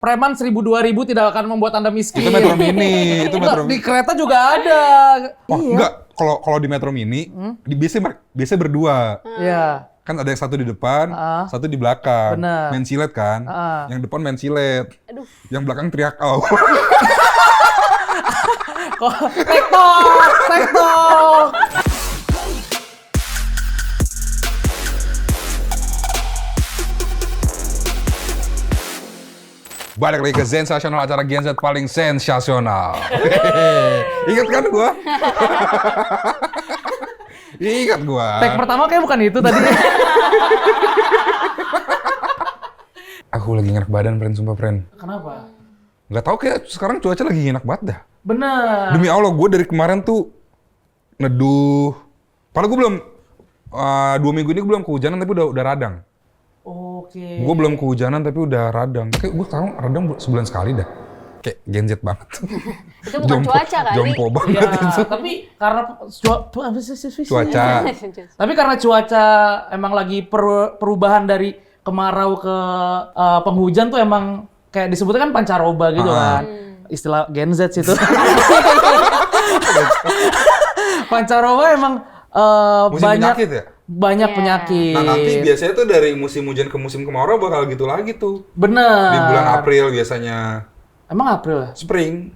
preman 1.000-2.000 tidak akan membuat Anda miskin. Itu Metro Mini, itu Metro Di Mini. kereta juga ada. Oh, enggak. Kalau di Metro Mini, biasanya berdua. Iya. Kan ada yang satu di depan, satu di belakang. Bener. Main silet kan. Yang depan main silet. Aduh. Yang belakang teriak, "Oh." TikTok. Balik lagi ke Sensasional, acara Gen Z paling sensasional. Ingat kan gua? Ingat gua. Tag pertama kayak bukan itu tadi. Aku lagi enak badan, friend, sumpah, friend. Kenapa? Nggak tahu, kayak sekarang cuaca lagi enak banget dah. Bener. Demi Allah, gue dari kemarin tuh neduh. Padahal gue belum 2 minggu ini gue belum kehujanan tapi udah radang. Oke. Gue belum kehujanan tapi udah radang. Kayak gue sekarang radang sebulan sekali dah. Kayak Gen Z banget. Itu bukan cuaca kali. Jompo Iya, banget itu. tapi karena Cuaca. Tapi karena cuaca emang lagi perubahan dari kemarau ke penghujan tuh emang kayak disebutnya kan pancaroba gitu kan. Istilah Gen Z situ. Pancaroba emang Musim penyakit ya? Banyak penyakit. Nah nanti biasanya tuh dari musim hujan ke musim kemarau bakal gitu lagi tuh. Bener. Di bulan April biasanya. Emang April ya? Spring.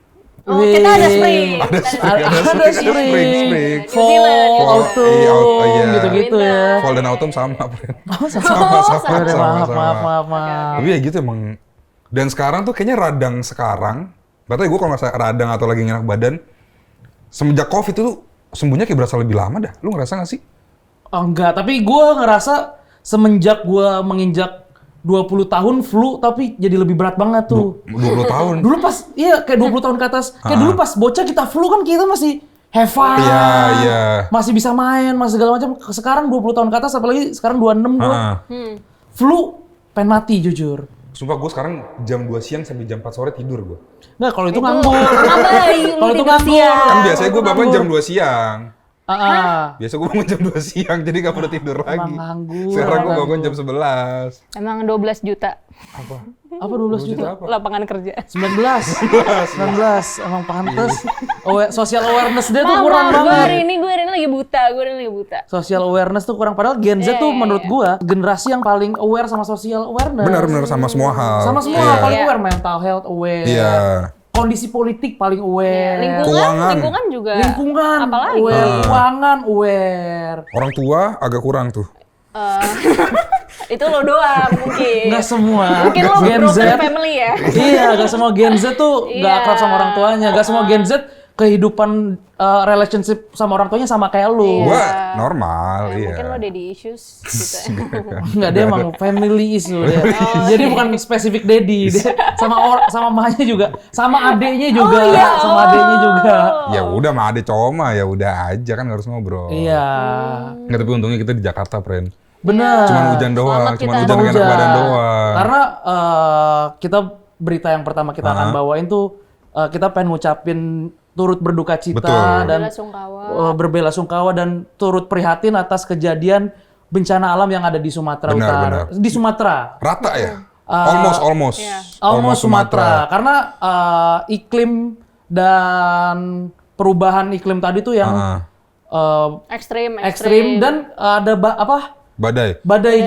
Oh, kita ada spring. Ada spring. New Zealand. Fall, autumn, iya. gitu-gitu ya. Fall dan autumn sama, friend. Ya udah, maaf. Tapi ya gitu emang. Dan sekarang tuh kayaknya radang sekarang. Berarti gue kalau nggak salah radang atau lagi ngenak badan, semenjak COVID itu sembuhnya kayak berasa lebih lama dah. Lu ngerasa nggak sih? Oh, enggak, tapi gue ngerasa semenjak gue menginjak 20 tahun flu, tapi jadi lebih berat banget tuh. 20 tahun. Dulu pas, iya kayak 20 tahun ke atas. Kayak dulu pas bocah kita flu kan kita masih have fun. Iya. Masih bisa main, masih segala macam. Sekarang 20 tahun ke atas, apalagi sekarang 26 gue. Flu, pengen mati jujur. Sumpah gue sekarang jam 2 siang sampai jam 4 sore tidur gue. Nggak, kalau itu nganggur. Kalau itu nganggur. Kan biasanya gue bangun jam 2 siang. Biasa gue bangun jam 2 siang, jadi gak pernah tidur lagi. nganggur. Sekarang gue bangun jam 11. Emang 12 juta Apa 12 juta? lapangan kerja. 19. Emang pantes. Social awareness dia tuh kurang Gue banget. hari ini lagi buta. Social awareness tuh kurang. Padahal Gen Z tuh menurut gua generasi yang paling aware sama social awareness. Benar sama semua hal. Sama semua Iya. paling aware, mental health aware. Iya. Kondisi politik paling aware. Keuangan. Lingkungan juga. Lingkungan Apalagi? aware, keuangan aware. Orang tua agak kurang tuh. Itu lo doang mungkin. Nggak semua. Mungkin lo Gen Z. broken family ya. Iya, nggak semua Gen Z tuh nggak Iya. akrab sama orang tuanya. Nggak semua Gen Z kehidupan relationship sama orang tuanya sama kayak lu. Gua normal, iya. Mungkin lo daddy issues gitu. Enggak, dia emang family issue dia. Jadi bukan spesifik daddy, dia sama mamanya juga, sama adeknya juga, sama adeknya juga. Ya udah mah ada cowok mah ya udah aja kan harus ngobrol. Iya. Nggak, tapi untungnya kita di Jakarta, friend. Bener. Cuman hujan doang, Selamat cuman kita. hujan enak badan doang. Karena kita berita yang pertama kita akan bawain tuh kita pengen ngucapin turut berduka cita Betul. dan berbelasungkawa dan turut prihatin atas kejadian bencana alam yang ada di Sumatera Benar, Utara. benar. Di Sumatera. Rata ya? Almost. Almost Sumatera. Karena iklim dan perubahan iklim tadi tuh yang ekstrim dan ada badai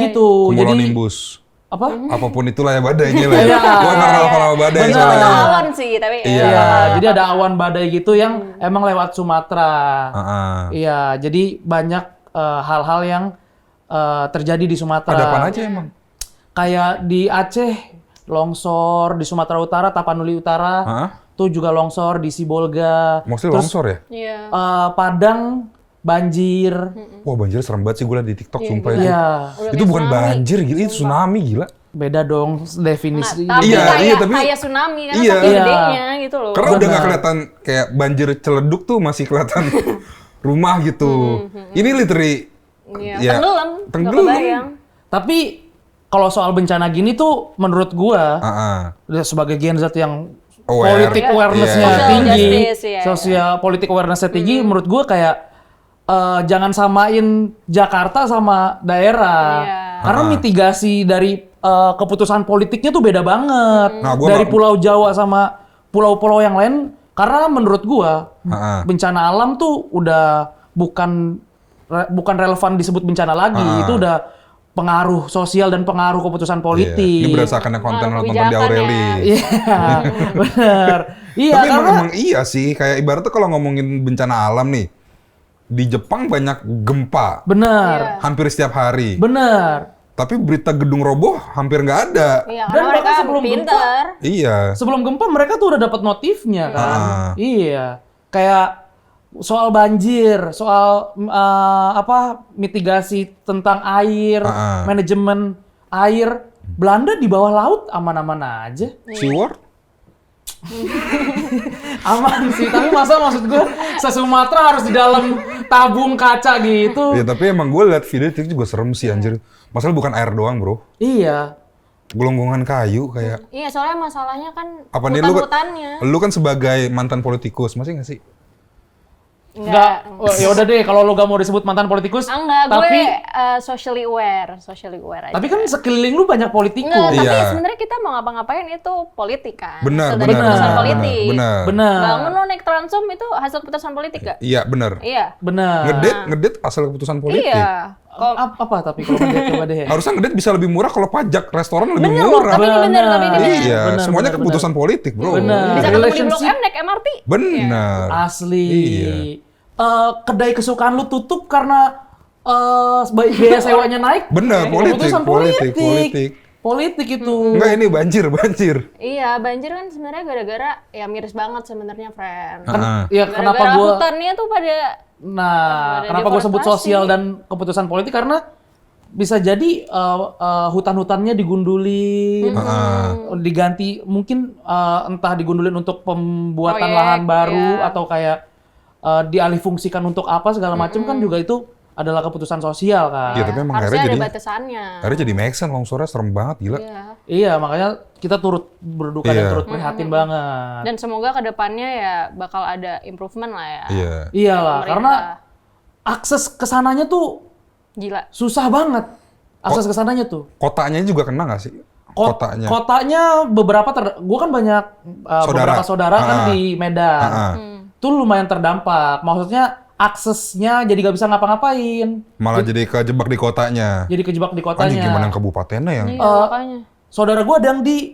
gitu. Cumulonimbus. Apa? Apapun itulah ya badainya lah. Iya. Gua nggak hafal badai Benar. soalnya. Awan sih, tapi Iya, jadi ada awan badai gitu yang emang lewat Sumatera. Iya, jadi banyak hal-hal yang terjadi di Sumatera. Ada apa aja emang? Kayak di Aceh, longsor, di Sumatera Utara, Tapanuli Utara, tuh juga longsor, di Sibolga. Mostly Terus, longsor ya? Iya. Padang, banjir. Wah banjir serem banget sih gue liat di TikTok sumpah itu. Iya, Itu bukan banjir gila, itu tsunami gila. beda dong definisi. Tapi Iya, tapi kayak tsunami kan iya. saking gedenya gitu loh. Karena udah nggak kelihatan kayak banjir celeduk tuh masih kelihatan rumah gitu. Ini literally Iya, ya, tenggelam. tenggelam. Nggak kebayang. Tapi kalau soal bencana gini tuh menurut gua sebagai Gen Z yang Aware. politik awareness-nya Social tinggi, justice, iya. sosial politik awareness-nya tinggi, menurut gua kayak jangan samain Jakarta sama daerah. Iya. Karena mitigasi dari keputusan politiknya tuh beda banget Nah, gua dari nggak- Pulau Jawa sama pulau-pulau yang lain. Karena menurut gua Heeh. bencana alam tuh udah bukan relevan disebut bencana lagi. Itu udah pengaruh sosial dan pengaruh keputusan Iya. politik. Ini berdasarkan yang konten Pengaruh nonton di kebijakan Aureli. ya. Iya, benar. Iya, Tapi karena emang iya sih, kayak ibaratnya kalau ngomongin bencana alam nih, di Jepang banyak gempa, benar, hampir setiap hari. benar. Tapi berita gedung roboh hampir nggak ada. Iya, Dan karena mereka bahkan sebelum pinter. Iya. Sebelum gempa mereka tuh udah dapat notifnya kan. Ah. Iya. Kayak soal banjir, soal mitigasi tentang air, Ah. manajemen air. Belanda di bawah laut aman-aman aja. Seaward? Aman sih, tapi masa maksud gue se-Sumatera harus di dalam tabung kaca gitu. Ya tapi emang gue liat video itu juga serem sih anjir. Masalah bukan air doang bro. Iya. Gelonggongan kayu kayak. Iya, soalnya masalahnya kan Apa nih lu? hutan-hutannya. Lu kan sebagai mantan politikus, masih nggak sih? Enggak. Oh, ya udah deh kalau lo gak mau disebut mantan politikus. Enggak, gue tapi socially aware aja. tapi kan sekeliling lu banyak politikus. Enggak, tapi Iya. sebenarnya kita mau ngapa-ngapain itu politik kan. Benar, Hasil dari benar, keputusan benar, politik. benar. Benar. Bangun lo naik transum itu hasil keputusan politik gak? Iya benar. Iya. Benar. Ngedit asal keputusan politik. Iya. Apa tapi kalau coba deh. Harusnya ngedit bisa lebih murah kalau pajak restoran lebih Bener loh, murah. tapi ini bener, tapi ini bener. Iya, Benar, semuanya benar, keputusan politik bro. Benar. Bisa ketemu di Blok Relationship. M naik MRT. Benar. Asli. Iya. Kedai kesukaan lu tutup karena biaya sewanya naik. Benar, politik, Keputusan politik. Politik itu. Enggak ini banjir. Iya, banjir kan sebenarnya gara-gara ya miris banget sebenarnya, friend. Heeh. Ya kenapa Gara-gara gua hutannya tuh pada Nah, Ada kenapa gue sebut deforestasi. sosial dan keputusan politik karena bisa jadi hutan-hutannya digundulin, diganti mungkin entah digundulin untuk pembuatan Proyek, lahan baru iya. atau kayak dialihfungsikan untuk apa segala macam kan juga itu adalah keputusan sosial kan. Iya, tapi emang harusnya akhirnya ada jadi batasannya. akhirnya jadi make sense longsornya serem banget gila. Iya. Iya, makanya kita turut berduka dan Iya. turut prihatin banget. Dan semoga kedepannya ya bakal ada improvement lah ya. Iya. Iyalah, Pemerintah. karena akses ke sananya tuh Gila. susah banget. Akses ke sananya tuh. Kotanya juga kena nggak sih? Kotanya. Kotanya beberapa gue kan banyak beberapa saudara kan di Medan. Itu lumayan terdampak. Maksudnya aksesnya jadi gak bisa ngapa-ngapain. Malah jadi kejebak di kotanya. Jadi kejebak di Anjing kotanya. gimana yang kabupatennya yang Iya, makanya. Saudara gue ada yang di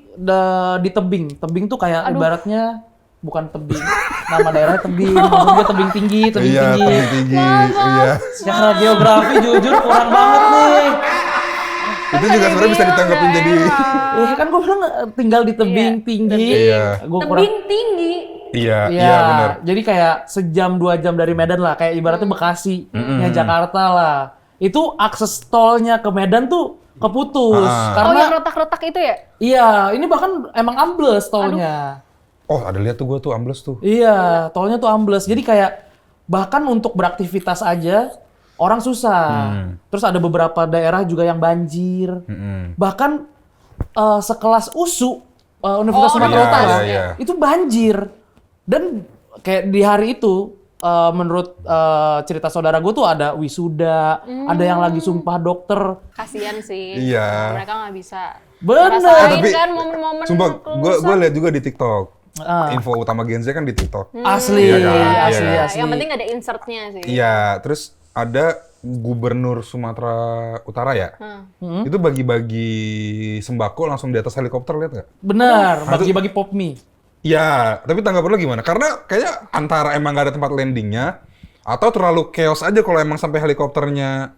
tebing. Tebing tuh kayak ibaratnya bukan tebing. Nama daerahnya tebing. Maksudnya tebing tinggi, tebing Iya, tinggi. tinggi tinggi. Iya. Secara geografi jujur kurang banget nih. Itu juga sebenarnya bisa ditanggapin jadi Kan gue bilang tinggal di tebing tinggi. Iya. Gua kurang Tebing tinggi. Iya, Iya, iya benar. jadi kayak sejam 2 jam dari Medan lah, kayak ibaratnya Bekasi, Jakarta lah. Itu akses tolnya ke Medan tuh keputus Oh, karena yang retak-retak itu ya? iya, ini bahkan emang ambles tolnya. Oh, ada lihat tuh gua tuh ambles tuh. Iya, tolnya tuh ambles. Jadi kayak bahkan untuk beraktivitas aja orang susah. Terus ada beberapa daerah juga yang banjir. Bahkan sekelas USU Universitas Sumatera iya, Utara iya. itu banjir. Dan kayak di hari itu menurut cerita saudara gue tuh ada wisuda, ada yang lagi sumpah dokter. Kasian sih. Iya. Mereka nggak bisa. Bener. Ngerasain kan momen-momen sumpah, gua kelulusan. lihat juga di TikTok. Info utama Gen Z kan di TikTok. Asli, Iya kan? asli, Iya kan? asli. Yang penting ada insertnya sih. Iya, terus ada Gubernur Sumatera Utara ya. Itu bagi-bagi sembako langsung di atas helikopter, lihat nggak? Bener, bagi-bagi pop mie. Ya, tapi tanggapan lo gimana? Karena kayaknya antara emang nggak ada tempat landingnya, atau terlalu chaos aja kalau emang sampai helikopternya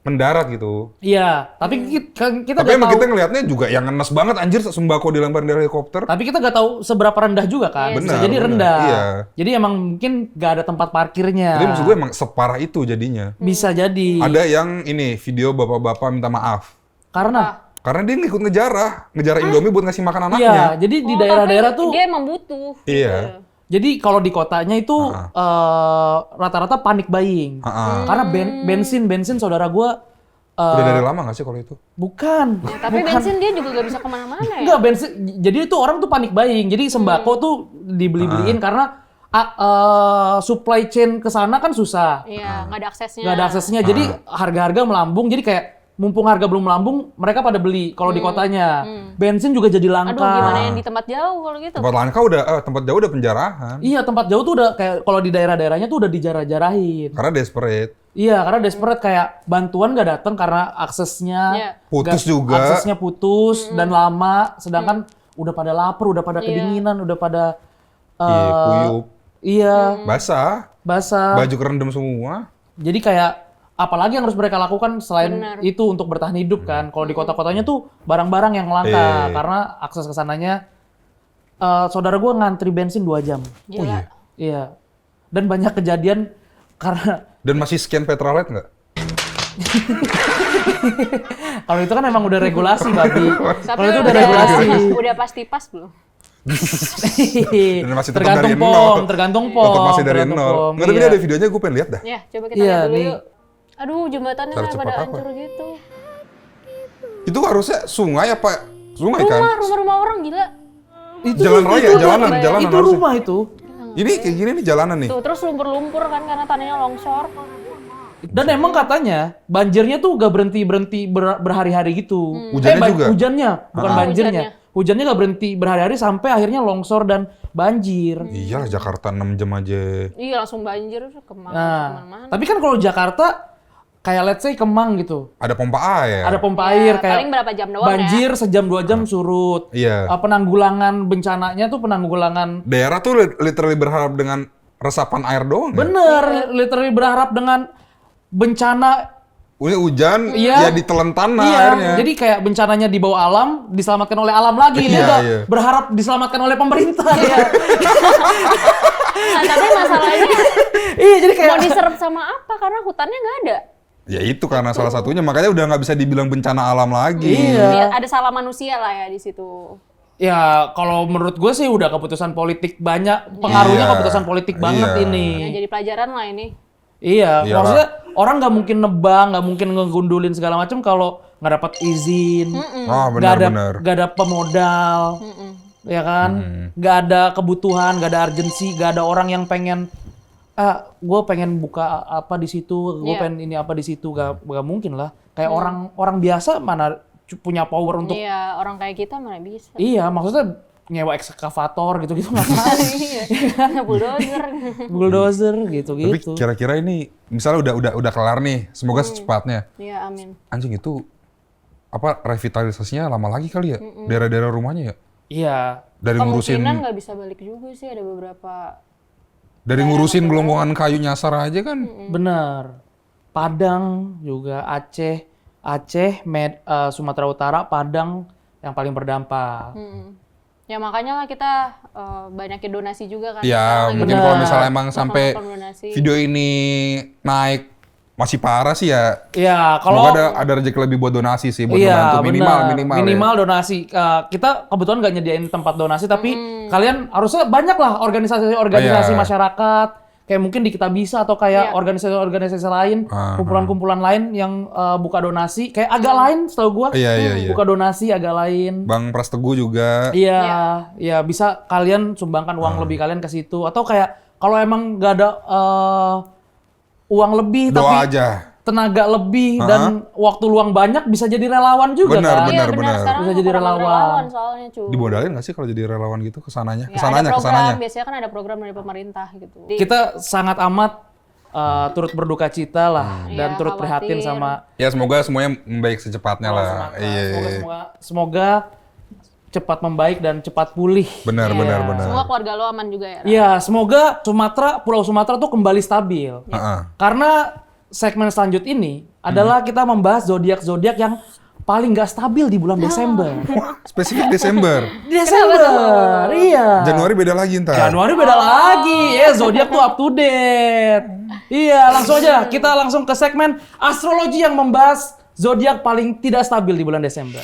mendarat gitu. Iya, tapi kita Tapi nggak emang tahu. kita ngelihatnya juga yang ngenes banget anjir sembako dilemparin dari helikopter. Tapi kita nggak tahu seberapa rendah juga kan. Bisa Benar, jadi benar. rendah. Iya. Jadi emang mungkin nggak ada tempat parkirnya. Jadi maksud gue emang separah itu jadinya. Bisa jadi. Ada yang ini video bapak-bapak minta maaf. Karena dia ngikut ngejarah Indomie buat ngasih makan anaknya. Iya, jadi di daerah-daerah Tapi tuh. dia emang butuh. Iya. Jadi kalau di kotanya itu rata-rata panik buying. Karena bensin saudara gua Udah dari lama nggak sih kalau itu? bukan. Tapi bensin dia juga gak bisa kemana-mana ya. Enggak, bensin. Jadi itu orang tuh panik buying. Jadi sembako tuh dibeli-beliin karena supply chain ke sana kan susah. Iya, nggak ada aksesnya. Nggak ada aksesnya. Jadi harga-harga melambung. Jadi kayak mumpung harga belum melambung, mereka pada beli kalau di kotanya. Bensin juga jadi langka. Aduh, gimana yang di tempat jauh kalau gitu? Tempat langka tempat jauh udah penjarahan. Iya, tempat jauh tuh udah kayak kalau di daerah-daerahnya tuh udah dijarah-jarahin. Karena desperate. Iya, karena desperate kayak bantuan nggak datang karena aksesnya Iya. Putus juga. Aksesnya putus dan lama, sedangkan udah pada lapar, udah pada kedinginan, udah pada Iya, kuyup. iya, Basah. basah. Baju kerendam semua. Jadi kayak apalagi yang harus mereka lakukan selain Benar. itu untuk bertahan hidup kan. Kalau di kota-kotanya tuh barang-barang yang langka karena akses ke sananya saudara gue ngantri bensin 2 jam. Gila. iya. Iya. Dan banyak kejadian karena Dan masih scan Petrolhead nggak? kalau itu kan emang udah regulasi, Babi. Tapi Kalau itu udah regulasi. Udah pasti pas belum? Dan masih tetap dari nol. Tergantung pom. Tetap masih dari tergantung nol. pom, Nggak, tapi iya. ini ada videonya, gue pengen lihat dah. Ya, coba kita Iya, lihat dulu nih. yuk. Aduh, jembatannya Cara pada cepat apa? hancur gitu. Itu harusnya sungai apa? Sungai kan? Rumah orang gila. Jalan raya, jalanan itu harusnya. rumah itu. Ini kayak gini nih jalanan nih. Tuh, terus lumpur-lumpur kan karena tanahnya longsor. Dan emang katanya banjirnya tuh gak berhenti berhari-hari gitu. Hujannya juga? Hujannya, bukan Ah. banjirnya. Hujannya gak berhenti berhari-hari sampai akhirnya longsor dan banjir. Iyalah Jakarta 6 jam aja. Iya, langsung banjir kemana-mana. Nah, tapi kan kalau Jakarta kayak let's say Kemang gitu. Ada pompa air. Ada pompa air kayak paling berapa jam doang banjir sejam 2 jam surut. Iya. Penanggulangan bencananya tuh penanggulangan Daerah tuh literally berharap dengan resapan air doang. Ya? bener, literally berharap dengan bencana. Udah hujan, Iya. ya ditelan tanah Iya, airnya. jadi kayak bencananya di bawah alam diselamatkan oleh alam lagi. Dia Iya, nggak iya. berharap diselamatkan oleh pemerintah. ya. Nah, tapi masalahnya Iya, jadi kayak mau diserap sama apa? Karena hutannya nggak ada. Ya itu karena salah satunya, makanya udah nggak bisa dibilang bencana alam lagi. Iya. Ya, ada salah manusia lah ya di situ. ya kalau menurut gue sih udah keputusan politik banyak pengaruhnya Iya. keputusan politik banget Iya. ini. Ya, jadi pelajaran lah ini. Iya, Iya maksudnya orang nggak mungkin nebang, nggak mungkin ngegundulin segala macam kalau nggak dapat izin, Oh nggak ada benar-benar. nggak ada pemodal, ya kan, nggak ada kebutuhan, nggak ada urgensi, nggak ada orang yang pengen, gue pengen buka apa di situ, gue Iya. pengen ini apa di situ, nggak mungkin lah. Kayak orang biasa mana punya power untuk, Iya, orang kayak kita mana bisa. iya, maksudnya nyewa ekskavator gitu-gitu ngapain? Iya, bulldozer. Bulldozer Tapi gitu-gitu. kira-kira ini, misalnya udah kelar nih, semoga secepatnya. Iya, amin. Anjing itu apa revitalisasinya lama lagi kali ya? Daerah-daerah rumahnya ya? Iya. Dari ngurusin Kemungkinan nggak bisa balik juga sih, ada beberapa. gelonggongan kayu nyasar aja kan. Bener. Padang juga, Aceh, Sumatera Utara, Padang yang paling berdampak. Ya makanya lah kita banyakin donasi juga kan. Ya Sekarang mungkin Benar. kalau misalnya emang sampai melakukan donasi. video ini naik masih parah sih ya. Iya, kalau Semoga ada rezeki lebih buat donasi sih, buat iya, membantu bener. minimal ya. donasi. Kita kebetulan nggak nyediain tempat donasi, tapi kalian harusnya banyak lah organisasi-organisasi Iya. masyarakat. Kayak mungkin di Kitabisa atau kayak Iya. organisasi-organisasi lain, kumpulan-kumpulan lain yang buka donasi. Kayak agak lain setahu gua. Iya. Buka donasi agak lain. Bang Pras Teguh juga. Iya, ya bisa kalian sumbangkan uang lebih kalian ke situ atau kayak kalau emang nggak ada uang lebih Doa tapi aja. tenaga lebih dan waktu luang banyak bisa jadi relawan juga Benar, kan. Iya benar. benar, sekarang Bisa jadi kurang relawan. soalnya cuy. Dimodalin nggak sih kalau jadi relawan gitu kesananya? Ya, Kesananya, ada program, kesananya. biasanya kan ada program dari pemerintah gitu. Kita sangat amat turut berduka cita lah dan Iya, turut prihatin khawatir. sama Ya semoga semuanya membaik secepatnya lah. semoga cepat membaik dan cepat pulih. Benar. Semua keluarga lo aman juga ya. Ra? Iya, semoga Pulau Sumatera tuh kembali stabil. Heeh. Karena segmen selanjut ini adalah kita membahas zodiak-zodiak yang paling gak stabil di bulan Desember. Spesifik Desember. Desember, iya. Januari beda lagi ntar. Januari beda lagi. Ya, zodiak tuh up to date. Iya, langsung aja kita langsung ke segmen astrologi yang membahas zodiak paling tidak stabil di bulan Desember.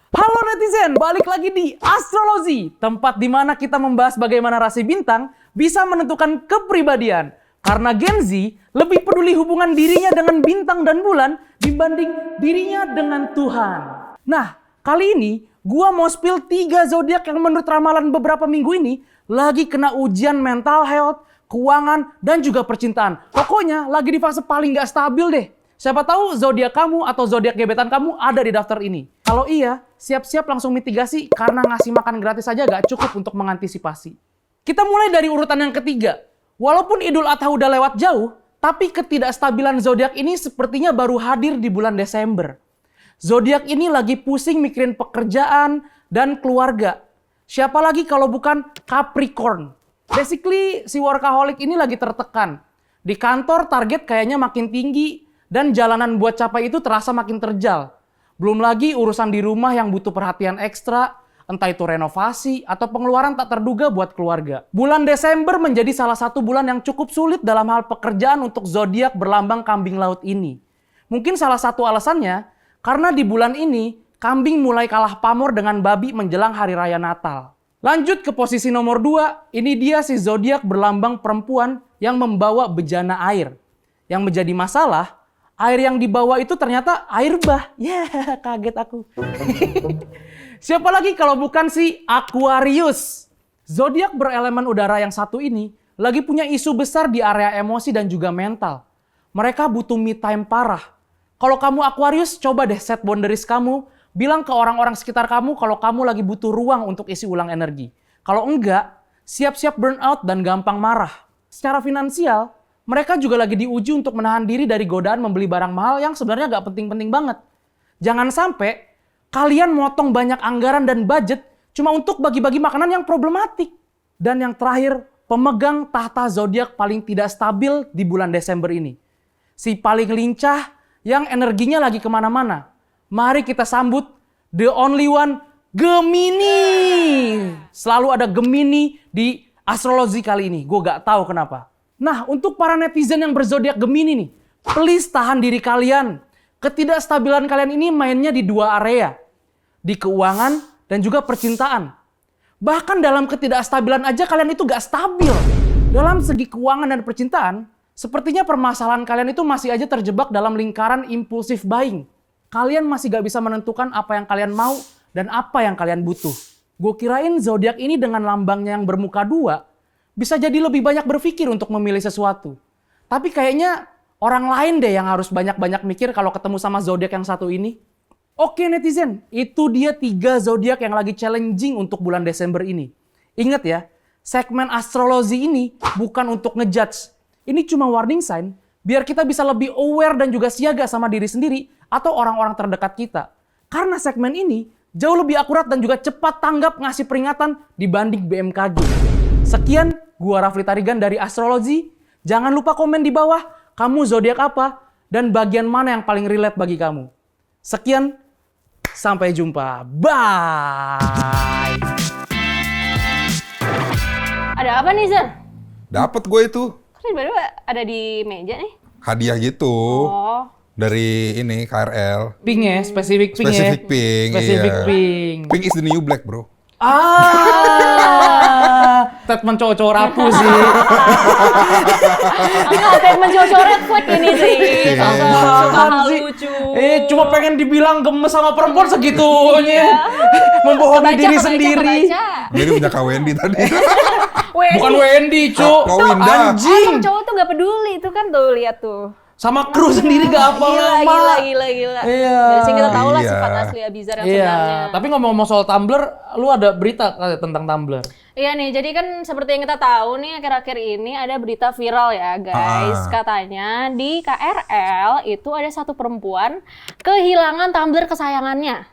Halo netizen, balik lagi di Astrologi, tempat di mana kita membahas bagaimana rasi bintang bisa menentukan kepribadian. Karena Gen Z lebih peduli hubungan dirinya dengan bintang dan bulan dibanding dirinya dengan Tuhan. Nah, kali ini Gua mau spill 3 zodiak yang menurut ramalan beberapa minggu ini lagi kena ujian mental health, keuangan, dan juga percintaan. Pokoknya lagi di fase paling gak stabil deh. Siapa tahu zodiak kamu atau zodiak gebetan kamu ada di daftar ini. Kalau iya, siap-siap langsung mitigasi karena ngasih makan gratis aja gak cukup untuk mengantisipasi. Kita mulai dari urutan yang ketiga. Walaupun Idul Adha udah lewat jauh, tapi ketidakstabilan zodiak ini sepertinya baru hadir di bulan Desember. Zodiak ini lagi pusing mikirin pekerjaan dan keluarga. Siapa lagi kalau bukan Capricorn? Basically, si workaholic ini lagi tertekan. Di kantor target kayaknya makin tinggi dan jalanan buat capai itu terasa makin terjal. Belum lagi urusan di rumah yang butuh perhatian ekstra, entah itu renovasi atau pengeluaran tak terduga buat keluarga. Bulan Desember menjadi salah satu bulan yang cukup sulit dalam hal pekerjaan untuk zodiak berlambang kambing laut ini. Mungkin salah satu alasannya karena di bulan ini kambing mulai kalah pamor dengan babi menjelang hari raya Natal. Lanjut ke posisi nomor 2, ini dia si zodiak berlambang perempuan yang membawa bejana air. Yang menjadi masalah, air yang dibawa itu ternyata air bah. Kaget aku. Siapa lagi kalau bukan si Aquarius? Zodiak berelemen udara yang satu ini lagi punya isu besar di area emosi dan juga mental. Mereka butuh me time parah. Kalau kamu Aquarius, coba deh set boundaries kamu. Bilang ke orang-orang sekitar kamu kalau kamu lagi butuh ruang untuk isi ulang energi. Kalau enggak, siap-siap burnout dan gampang marah. Secara finansial, mereka juga lagi diuji untuk menahan diri dari godaan membeli barang mahal yang sebenarnya gak penting-penting banget. Jangan sampai kalian motong banyak anggaran dan budget cuma untuk bagi-bagi makanan yang problematik. Dan yang terakhir, pemegang tahta zodiak paling tidak stabil di bulan Desember ini. Si paling lincah yang energinya lagi kemana-mana. Mari kita sambut the only one, Gemini. Selalu ada Gemini di astrologi kali ini. Gue gak tahu kenapa. Nah, untuk para netizen yang berzodiak Gemini nih, please tahan diri kalian. Ketidakstabilan kalian ini mainnya di 2 area. Di keuangan dan juga percintaan. Bahkan dalam ketidakstabilan aja kalian itu gak stabil. Dalam segi keuangan dan percintaan, sepertinya permasalahan kalian itu masih aja terjebak dalam lingkaran impulsif buying. Kalian masih gak bisa menentukan apa yang kalian mau dan apa yang kalian butuh. Gue kirain zodiak ini dengan lambangnya yang bermuka 2 bisa jadi lebih banyak berpikir untuk memilih sesuatu. Tapi kayaknya orang lain deh yang harus banyak-banyak mikir kalau ketemu sama zodiak yang satu ini. Oke netizen, itu dia 3 zodiak yang lagi challenging untuk bulan Desember ini. Ingat ya, segmen astrologi ini bukan untuk ngejudge. Ini cuma warning sign biar kita bisa lebih aware dan juga siaga sama diri sendiri atau orang-orang terdekat kita. Karena segmen ini jauh lebih akurat dan juga cepat tanggap ngasih peringatan dibanding BMKG. Sekian, gua Rafli Tarigan dari Astrologi. Jangan lupa komen di bawah, kamu zodiak apa dan bagian mana yang paling relate bagi kamu. Sekian, sampai jumpa. Bye! Ada apa nih, Zer? Dapat gue itu. Kok tiba-tiba ada di meja nih? Hadiah gitu. Oh. Dari ini KRL. Pink ya, spesifik pink ya. Spesifik pink, Spesifik iya. pink. Pink is the new black, bro. Statement cowok-cowok rapuh sih. Enggak, statement cowok red flag ini sih. Suka hal sih. lucu. Cuma pengen dibilang gemes sama perempuan segitunya. Membohongi diri sendiri. Jadi punya Kak Wendy tadi. Bukan Wendy, Cuk. Kak Winda. Anjing. Cowok tuh gak peduli, itu kan tuh lihat tuh. Sama kru sendiri gak apa Gila. Iya. Dari sini kita tahu lah Iya. sifat asli Abizar yang Iya, sebenarnya. tapi ngomong-ngomong soal Tumblr, lu ada berita tentang Tumblr? Iya nih, jadi kan seperti yang kita tahu nih akhir-akhir ini ada berita viral ya guys. Katanya di KRL itu ada satu perempuan kehilangan tumbler kesayangannya.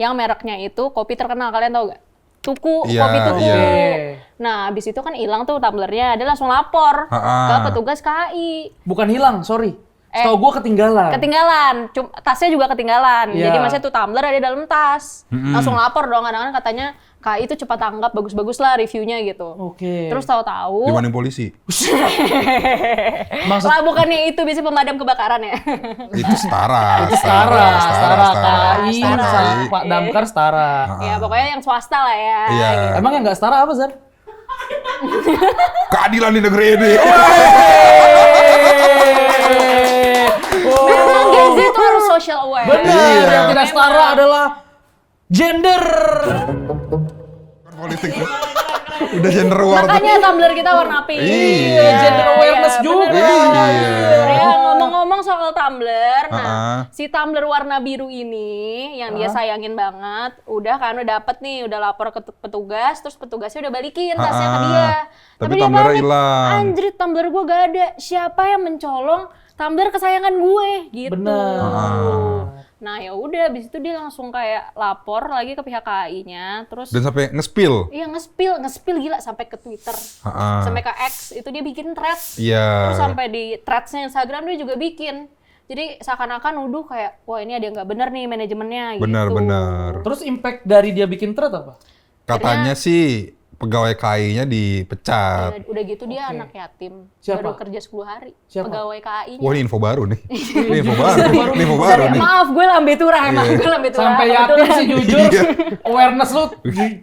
Yang mereknya itu kopi terkenal, kalian tahu gak? Tuku, Iya, kopi Tuku. iya. Nah, habis itu kan hilang tuh tumblernya, dia langsung lapor ke petugas KAI. Bukan hilang, sorry. Setahu gua ketinggalan. Ketinggalan, tasnya juga ketinggalan. Iya. Jadi maksudnya tuh tumbler ada dalam tas. Langsung lapor dong, kadang-kadang katanya KAI itu cepat tanggap, bagus-bagus lah reviewnya gitu. Oke. Terus tahu-tahu, Dimana polisi? lah bukannya itu biasanya pemadam kebakaran ya? Itu setara. setara. KAI, Setara. sama Pak Damkar setara. Ya pokoknya yang swasta lah ya. Iya. gitu. Emang yang nggak setara apa, Zar? Keadilan di negeri ini. Memang Gen Z itu harus social aware. Benar, Iya. yang tidak setara adalah Gender. Politik tuh. Udah gender war tuh. Makanya Tumblr kita warna pink. Iya, gender awareness juga. Iya. Ya, ngomong-ngomong soal Tumblr, Ah. si Tumblr warna biru ini yang dia sayangin banget, udah dapet nih, udah lapor ke petugas, terus petugasnya udah balikin tasnya ke dia. Tapi dia Tumblr-nya panik, hilang. Anjrit, Tumblr gue gak ada. Siapa yang mencolong Tumblr kesayangan gue? Gitu. Bener. Nah ya udah, abis itu dia langsung kayak lapor lagi ke pihak KAI-nya, terus Dan sampai nge-spill. iya nge-spill gila sampai ke Twitter, sampai ke X, itu dia bikin thread. Iya. Terus sampai di threads-nya Instagram dia juga bikin. Jadi seakan-akan nuduh kayak, wah ini ada yang nggak bener nih manajemennya Benar, gitu. benar. Terus impact dari dia bikin thread apa? Katanya sih pegawai KAI-nya dipecat. Udah gitu dia anak yatim, Siapa? baru kerja 10 hari. Siapa? Pegawai KAI-nya. Wah, ini info baru nih. Ini info baru. Ini info baru nih. Maaf, gue lambe turah emang. Gue lambe turah. Sampai yatim kebetulan. sih jujur. Iya. Awareness lu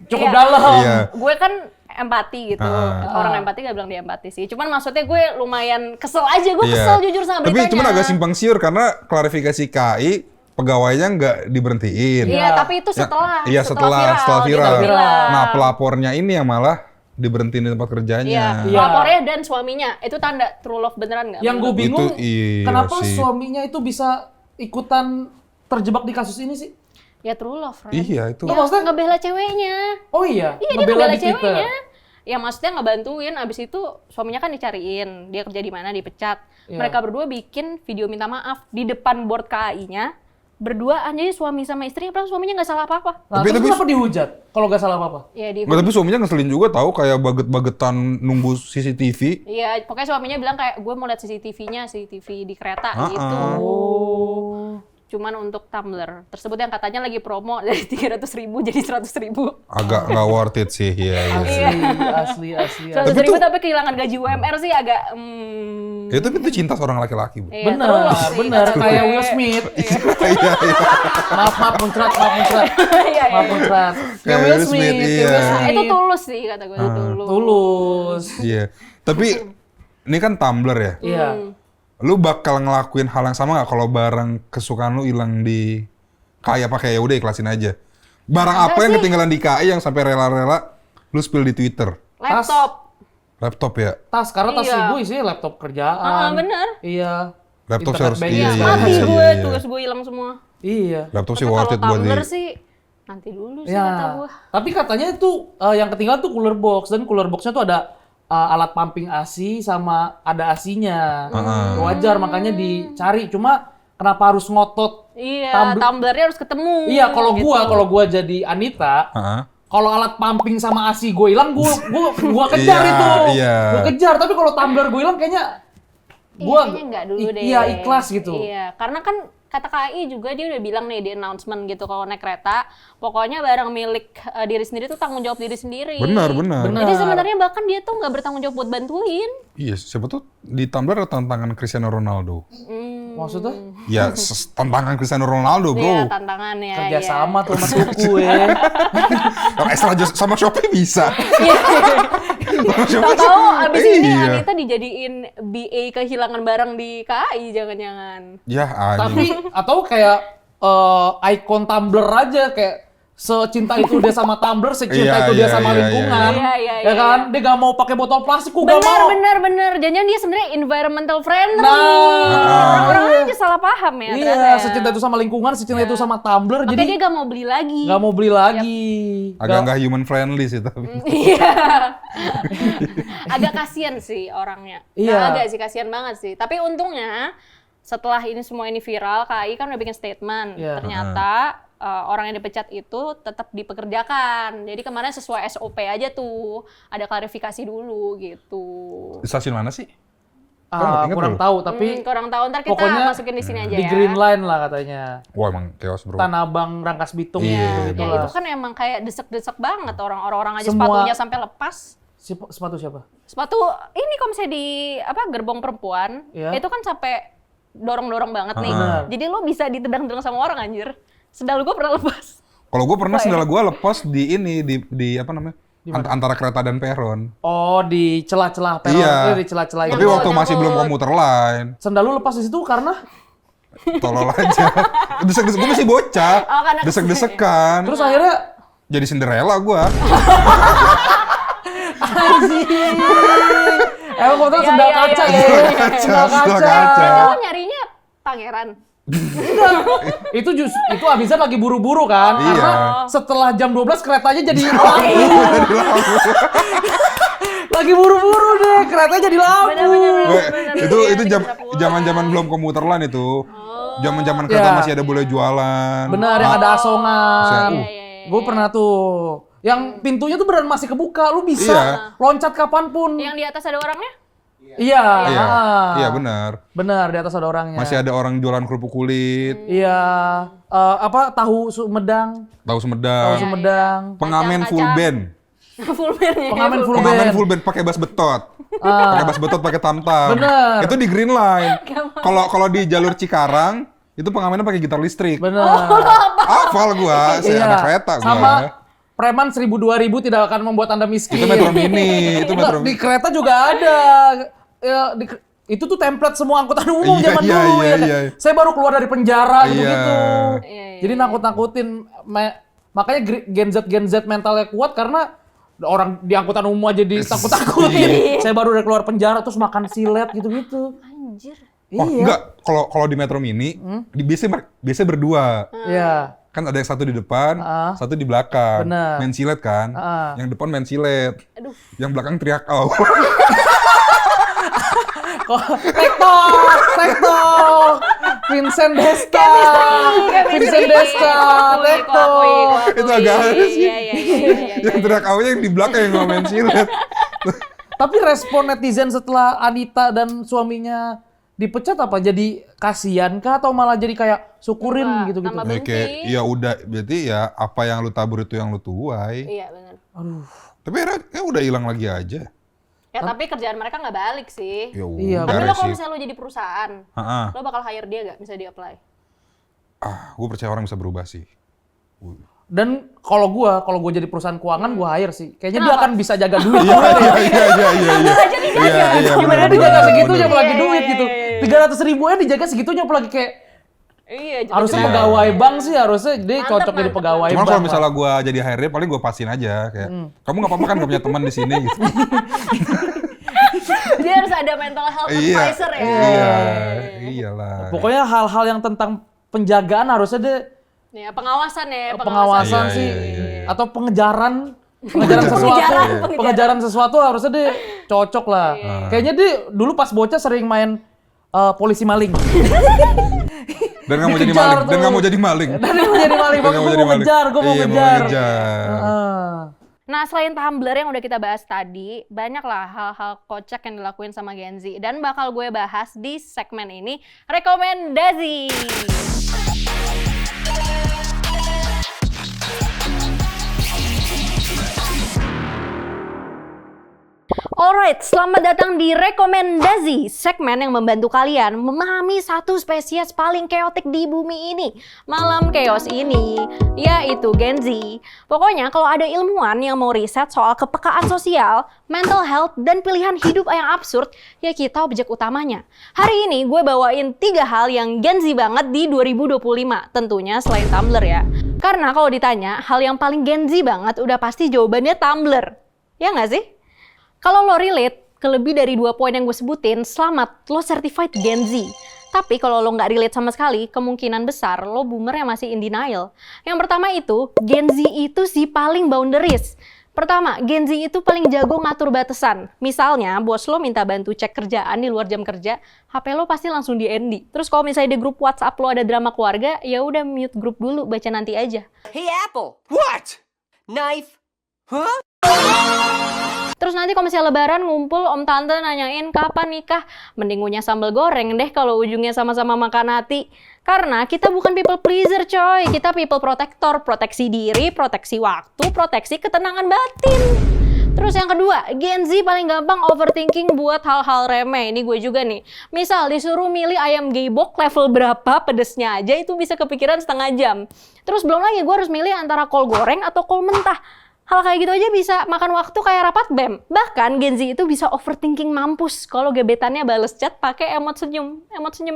cukup Iya. dalam. Iya. Gue kan empati gitu. Orang empati gak bilang dia empati sih. Cuman maksudnya gue lumayan kesel aja. Gue kesel jujur sama beritanya. Tapi cuman agak simpang siur karena klarifikasi KAI pegawainya nggak diberhentiin. Iya, tapi itu setelah Iya, setelah dia viral. bilang. Nah, pelapornya ini yang malah diberhentiin di tempat kerjanya. Iya, pelapornya dan suaminya. Itu tanda true love beneran nggak? Yang gue bingung, Itu iya kenapa sih. suaminya itu bisa ikutan terjebak di kasus ini sih? Ya true love, right? Iya, itu. Ya, maksudnya ngebela ceweknya. Oh iya, Iya, dia ngebela ngebela di Twitter. ceweknya. Ya maksudnya ngebantuin, abis itu suaminya kan dicariin, dia kerja di mana, dipecat. Iya. Mereka berdua bikin video minta maaf di depan board KAI-nya, berduaan, jadi suami sama istrinya, padahal suaminya nggak salah apa-apa. Nah, Tapi- terus kenapa dihujat kalau nggak salah apa-apa? Ya di Nggak, tapi suaminya ngeselin juga tahu kayak baget-bagetan nunggu CCTV. Iya, pokoknya suaminya bilang kayak gue mau lihat CCTV-nya, CCTV di kereta gitu. Oh. Cuman untuk Tumblr tersebut yang katanya lagi promo dari 300.000 jadi 100.000. Agak nggak worth it sih, iya. Asli. 100.000 tapi kehilangan gaji UMR sih agak Ya, tapi itu cinta seorang laki-laki, Bu. iya, Bener, terus sih, bener. kata Kayak gue. Will Smith. Iya, iya. Maaf muncrat. Iya, Maaf muncrat. Kayak Will Smith. iya. Nah, itu tulus sih kata gue, tulus. Tulus. Iya. Tapi ini kan Tumblr ya. Iya. Lu bakal ngelakuin hal yang sama nggak kalau barang kesukaan lu hilang di KAI, apa kayak ya udah ikhlasin aja? Barang apa yang ketinggalan di KAI yang sampai rela-rela lu spill di Twitter? Laptop. Laptop ya? Tas, karena tas Iya. ibu isinya laptop kerjaan. Bener. Iya. Laptop Internet harus banking. iya, iya, Mati iya, gue, iya. tugas gue hilang semua. Iya. Laptop sih Tapi worth kalau it buat di. Tumblr sih nanti dulu sih kata Ya. gue. Tapi katanya itu yang ketinggalan tuh cooler box, dan cooler boxnya tuh ada alat pumping ASI sama ada ASI-nya. Wajar makanya dicari. Cuma kenapa harus ngotot? Iya, Tumblr-nya harus ketemu. Iya, kalau gitu. gua jadi Anita, Heeh. kalau alat pumping sama ASI gue hilang, gua kejar Iya, itu. iya. Gua kejar, tapi kalau Tumblr gue hilang kayaknya Kayaknya enggak dulu deh. Iya, ikhlas gitu. Iya, karena kan kata KAI juga dia udah bilang nih di announcement gitu kalau naik kereta, pokoknya barang milik diri sendiri tuh tanggung jawab diri sendiri. Benar. Jadi sebenarnya bahkan dia tuh nggak bertanggung jawab buat bantuin. Iya, siapa tuh di Tumblr ada tantangan Cristiano Ronaldo. Maksudnya Ya, tantangan Cristiano Ronaldo, Bro. Iya, tantangannya. kerja iya. sama tuh sama suku ya. Kalau extra aja sama Shopee bisa. Sama Shopee Tahu-tahu abis ini Iya. Anita dijadiin BA kehilangan barang di KAI jangan-jangan. Ya, Tapi anjing. atau kayak ikon Tumblr aja, kayak secinta itu dia sama Tumblr, secinta Iya, itu dia iya, sama iya, lingkungan. iya. Iya, Ya kan? Dia gak mau pakai botol plastik, gua gak mau. Bener. Jangan dia sebenarnya environmental friendly. Nah. Orang-orang aja salah paham ya ternyata Iya, ya. secinta itu sama lingkungan, secinta itu sama Tumblr, Makanya jadi dia gak mau beli lagi. gak mau beli lagi. Agak nggak human friendly sih tapi. Iya. Agak kasihan sih orangnya. Iya. Nah, agak sih kasihan banget sih. Tapi untungnya setelah ini semua ini viral, KAI kan udah bikin statement. Iya. Ternyata orang yang dipecat itu tetap dipekerjakan. Jadi kemarin sesuai SOP aja tuh. Ada klarifikasi dulu gitu. Di stasiun mana sih? Kamu ingat Kurang belum? tahu, tapi Kurang tahu, ntar kita pokoknya masukin di sini aja di ya. Green Line lah katanya. Wah, emang chaos, Bro. Tanah Abang, Rangkas Bitung Ya, gitu itu lah. kan emang kayak desek-desek banget orang-orang aja Semua- sepatunya sampai lepas. Sepatu siapa? Sepatu ini kalau misalnya di gerbong perempuan, Iya. itu kan sampai dorong-dorong banget nih. Benar. Jadi lo bisa ditendang-tendang sama orang anjir. Sendal gue pernah lepas. Kalau gue pernah sendal gue lepas di ini di apa namanya? Antara kereta dan peron. Oh, di celah-celah peron. Iya. Di celah-celah Tapi itu. waktu masih belum komuter line. Sendal lu lepas di situ karena tolol aja. Gue masih bocah. Oh, karena Desek-desekan. Terus akhirnya Jadi Cinderella gue. emang kebetulan sendal Iya, kaca iya, ya. iya. Sendal Sendal kaca. kaca. Lo nyarinya pangeran. Itu Abizar lagi buru-buru kan. Iya. Karena setelah jam 12 keretanya jadi lampu. Lagi buru-buru deh, keretanya jadi lampu. Bener-bener. Itu Iya, itu bisa pulang. zaman-zaman belum komuter lain itu. Zaman-zaman kereta Iya. masih ada boleh jualan. Benar, yang ada asongan. Iya, iya, iya. Gue pernah tuh. Yang pintunya tuh beneran masih kebuka, lu bisa Iya. loncat kapanpun. Yang di atas ada orangnya? Iya. Iya, ah. iya benar. Benar, di atas ada orangnya. Masih ada orang jualan kerupuk kulit, Iya. Tahu Sumedang. tahu Tahu Sumedang, Sumedang. pengamen Kacang. full band. Full band-nya. Pengamen full Pengamen band. full band pakai bass betot. Ah. Pakai bass betot, pakai tam-tam. Bener. Itu di Green Line. Kalau di jalur Cikarang, itu pengamennya pakai gitar listrik. Benar. Hafal gua, saya anak kereta gua. Sama preman 1000-2000 tidak akan membuat Anda miskin. Itu Metro Mini, itu Metro Di Mini. kereta juga ada. Ya, itu tuh template semua angkutan umum Iya, zaman iya, dulu iya, ya. kan? iya. Saya baru keluar dari penjara Iya. gitu-gitu. Iya, iya, Jadi nakut-nakutin. Makanya Gen Z mentalnya kuat karena orang di angkutan umum aja ditakut-takutin. Saya baru udah keluar penjara terus makan silet gitu-gitu. Anjir. Oh, Iya. enggak. Kalau di Metro Mini, biasanya berdua. Iya. Kan ada yang satu di depan, satu di belakang. Bener. Main silet kan. Yang depan main silet. Aduh. Yang belakang teriak, "Oh." TikTok, Vincent Desta, Vincent Desta, TikTok. Itu agak aneh sih. Iya, iya, iya, iya. Yang teriak awalnya yang di belakang yang nggak main silet. Tapi respon netizen setelah Anita dan suaminya dipecat apa? Jadi kasihan kah atau malah jadi kayak syukurin Enggak, gitu-gitu? tambah Ya, benci. kayak, ya udah, berarti ya apa yang lu tabur itu yang lu tuai. Iya, benar. Aduh. Tapi ya udah hilang lagi aja. Ya, tapi kerjaan mereka nggak balik sih. Ya Iya, udah Tapi lo kalau sih. misalnya lo jadi perusahaan, lo bakal hire dia gak? Bisa di-apply? Gue percaya orang bisa berubah sih. Dan kalau gua jadi perusahaan keuangan, gua hire sih. Kayaknya dia Kenapa? akan bisa jaga duit. Iya, iya. Gimana dia jaga segitunya apalagi Iya, duit iya, gitu. iya, 300 ribuan dijaga segitunya apalagi kayak Iya, harusnya Iya. pegawai bank sih, harusnya dia Mantep, cocok jadi mantep. pegawai Cuman bank. kalau misalnya gue jadi HRD, paling gue pasin aja kayak, kamu nggak apa-apa kan nggak punya teman di sini gitu. Dia harus ada mental health Iya, advisor ya. iya, iyalah. Pokoknya hal-hal yang tentang penjagaan harusnya dia Ya, pengawasan ya, pengawasan Iya, sih iya, iya. atau pengejaran sesuatu. Pengejaran sesuatu harusnya dia cocok lah. Kayaknya dia dulu pas bocah sering main polisi maling. Dan nggak mau jadi Dikejar maling, dan tuh. nggak mau jadi maling. Dan dia mau jadi maling, Dan nggak gue mau ngejar, gue mau Iya, ngejar. ngejar. Ah. Nah, selain Tumblr yang udah kita bahas tadi, banyaklah hal-hal kocak yang dilakuin sama Gen Z. Dan bakal gue bahas di segmen ini, rekomendasi. Alright, selamat datang di Rekomendasi, segmen yang membantu kalian memahami satu spesies paling keotik di bumi ini. Malam chaos ini, yaitu Gen Z. Pokoknya kalau ada ilmuwan yang mau riset soal kepekaan sosial, mental health, dan pilihan hidup yang absurd, ya kita objek utamanya. Hari ini gue bawain 3 hal yang Gen Z banget di 2025, tentunya selain Tumblr ya. Karena kalau ditanya, hal yang paling Gen Z banget udah pasti jawabannya Tumblr. Ya nggak sih? Kalau lo relate ke lebih dari 2 poin yang gue sebutin, selamat, lo certified Gen Z. Tapi kalau lo nggak relate sama sekali, kemungkinan besar lo boomer yang masih in denial. Yang pertama itu, Gen Z itu si paling boundaries. Pertama, Gen Z itu paling jago ngatur batasan. Misalnya, bos lo minta bantu cek kerjaan di luar jam kerja, HP lo pasti langsung di-ND. Terus kalau misalnya di grup WhatsApp lo ada drama keluarga, ya udah mute grup dulu, baca nanti aja. Hey, Apple. What? Knife? Huh? Terus nanti kalau misalnya lebaran ngumpul, om tante nanyain kapan nikah, mending ngunyah sambal goreng deh kalau ujungnya sama-sama makan hati. Karena kita bukan people pleaser coy, kita people protector, proteksi diri, proteksi waktu, proteksi ketenangan batin. Terus yang kedua, Gen Z paling gampang overthinking buat hal-hal remeh. Ini gue juga nih. Misal disuruh milih ayam geibok level berapa, pedesnya aja itu bisa kepikiran setengah jam. Terus belum lagi gue harus milih antara kol goreng atau kol mentah. Hal kayak gitu aja bisa makan waktu kayak rapat BEM. Bahkan Gen Z itu bisa overthinking mampus kalau gebetannya bales chat pakai emot senyum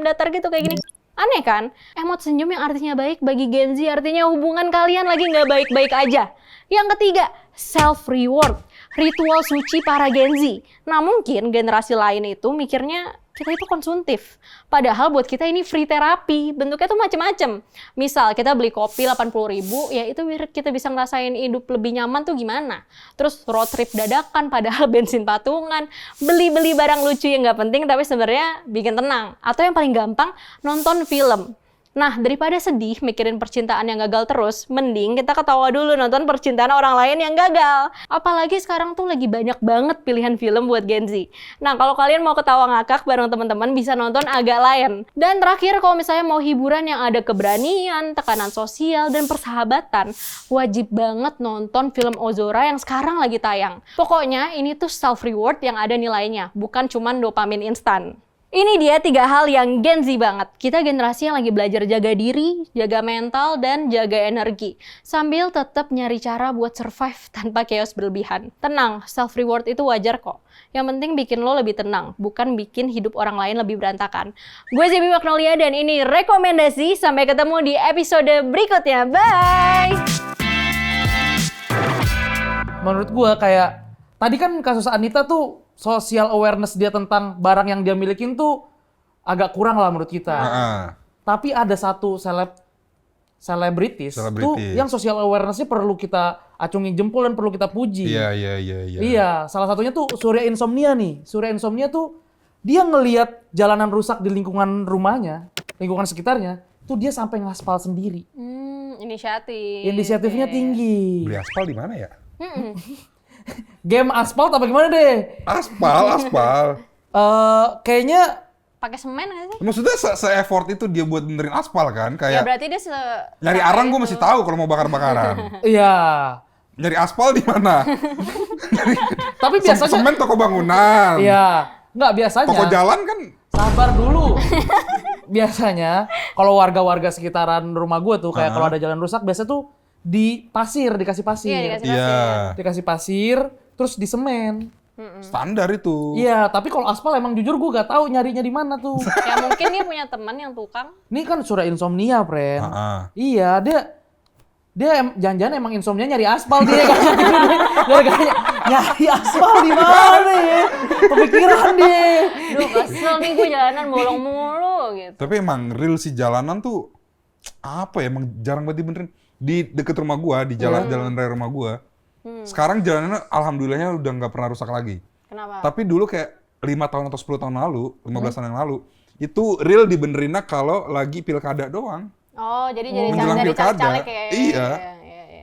datar gitu kayak gini. Aneh kan? Emot senyum yang artinya baik bagi Gen Z artinya hubungan kalian lagi nggak baik-baik aja. Yang ketiga, self-reward. Ritual suci para Gen Z. Nah mungkin generasi lain itu mikirnya kita itu konsumtif. Padahal buat kita ini free terapi. Bentuknya tuh macem-macem. Misal kita beli kopi 80.000, ya itu biar kita bisa ngerasain hidup lebih nyaman tuh gimana. Terus road trip dadakan padahal bensin patungan. Beli-beli barang lucu yang nggak penting tapi sebenarnya bikin tenang. Atau yang paling gampang, nonton film. Nah, daripada sedih mikirin percintaan yang gagal terus, mending kita ketawa dulu nonton percintaan orang lain yang gagal. Apalagi sekarang tuh lagi banyak banget pilihan film buat Gen Z. Nah, kalau kalian mau ketawa ngakak bareng teman-teman bisa nonton Agak Lain. Dan terakhir, kalau misalnya mau hiburan yang ada keberanian, tekanan sosial, dan persahabatan, wajib banget nonton film Ozora yang sekarang lagi tayang. Pokoknya ini tuh self-reward yang ada nilainya, bukan cuman dopamin instan. Ini dia 3 hal yang Gen Z banget. Kita generasi yang lagi belajar jaga diri, jaga mental, dan jaga energi. Sambil tetap nyari cara buat survive tanpa chaos berlebihan. Tenang, self-reward itu wajar kok. Yang penting bikin lo lebih tenang, bukan bikin hidup orang lain lebih berantakan. Gue Zebi Magnolia dan ini rekomendasi. Sampai ketemu di episode berikutnya. Bye! Menurut gue kayak, tadi kan kasus Anita tuh, social awareness dia tentang barang yang dia milikin tuh agak kurang lah menurut kita. Tapi ada satu selebritis tuh yang social awareness-nya perlu kita acungi jempol dan perlu kita puji. Iya, salah satunya tuh Surya Insomnia nih. Surya Insomnia tuh dia ngelihat jalanan rusak di lingkungan rumahnya, lingkungan sekitarnya, tuh dia sampai ngaspal sendiri. Inisiatifnya tinggi. Beli aspal di mana ya? Game aspal apa gimana deh? Aspal. Kayaknya pakai semen nggak sih? Maksudnya se-effort itu dia buat benerin aspal kan? Ya Kayak berarti dia nyari arang gue masih tahu kalau mau bakar-bakaran. iya. Nyari aspal di mana? Tapi biasanya Semen toko bangunan. iya, nggak biasanya. Toko jalan kan Sabar dulu. Biasanya kalau warga-warga sekitaran rumah gue tuh kayak kalau ada jalan rusak biasa tuh dikasih pasir. Iya, dikasih pasir. Dikasih pasir, terus di semen. Standar itu. Iya, tapi kalau aspal emang jujur gue gak tahu nyarinya di mana tuh. Ya mungkin dia punya teman yang tukang. Ini kan Surya Insomnia, friend. Iya, dia jangan-jangan emang insomnia nyari aspal dia. Gara-gara nyari aspal di mana ya? Kepikiran dia. Duh, kesel nih gue jalanan bolong mulu gitu. Tapi emang real sih jalanan tuh apa ya? Emang jarang banget dibenerin. Di deket rumah gua, di jalan raya rumah gua. Sekarang jalanannya alhamdulillahnya udah nggak pernah rusak lagi. Kenapa? Tapi dulu kayak 5 tahun atau 10 tahun lalu, 15 tahun yang lalu, itu real dibenerinnya kalau lagi pilkada doang. Oh, jadi Menjelang dari pilkada. caleg-caleg ya. Iya.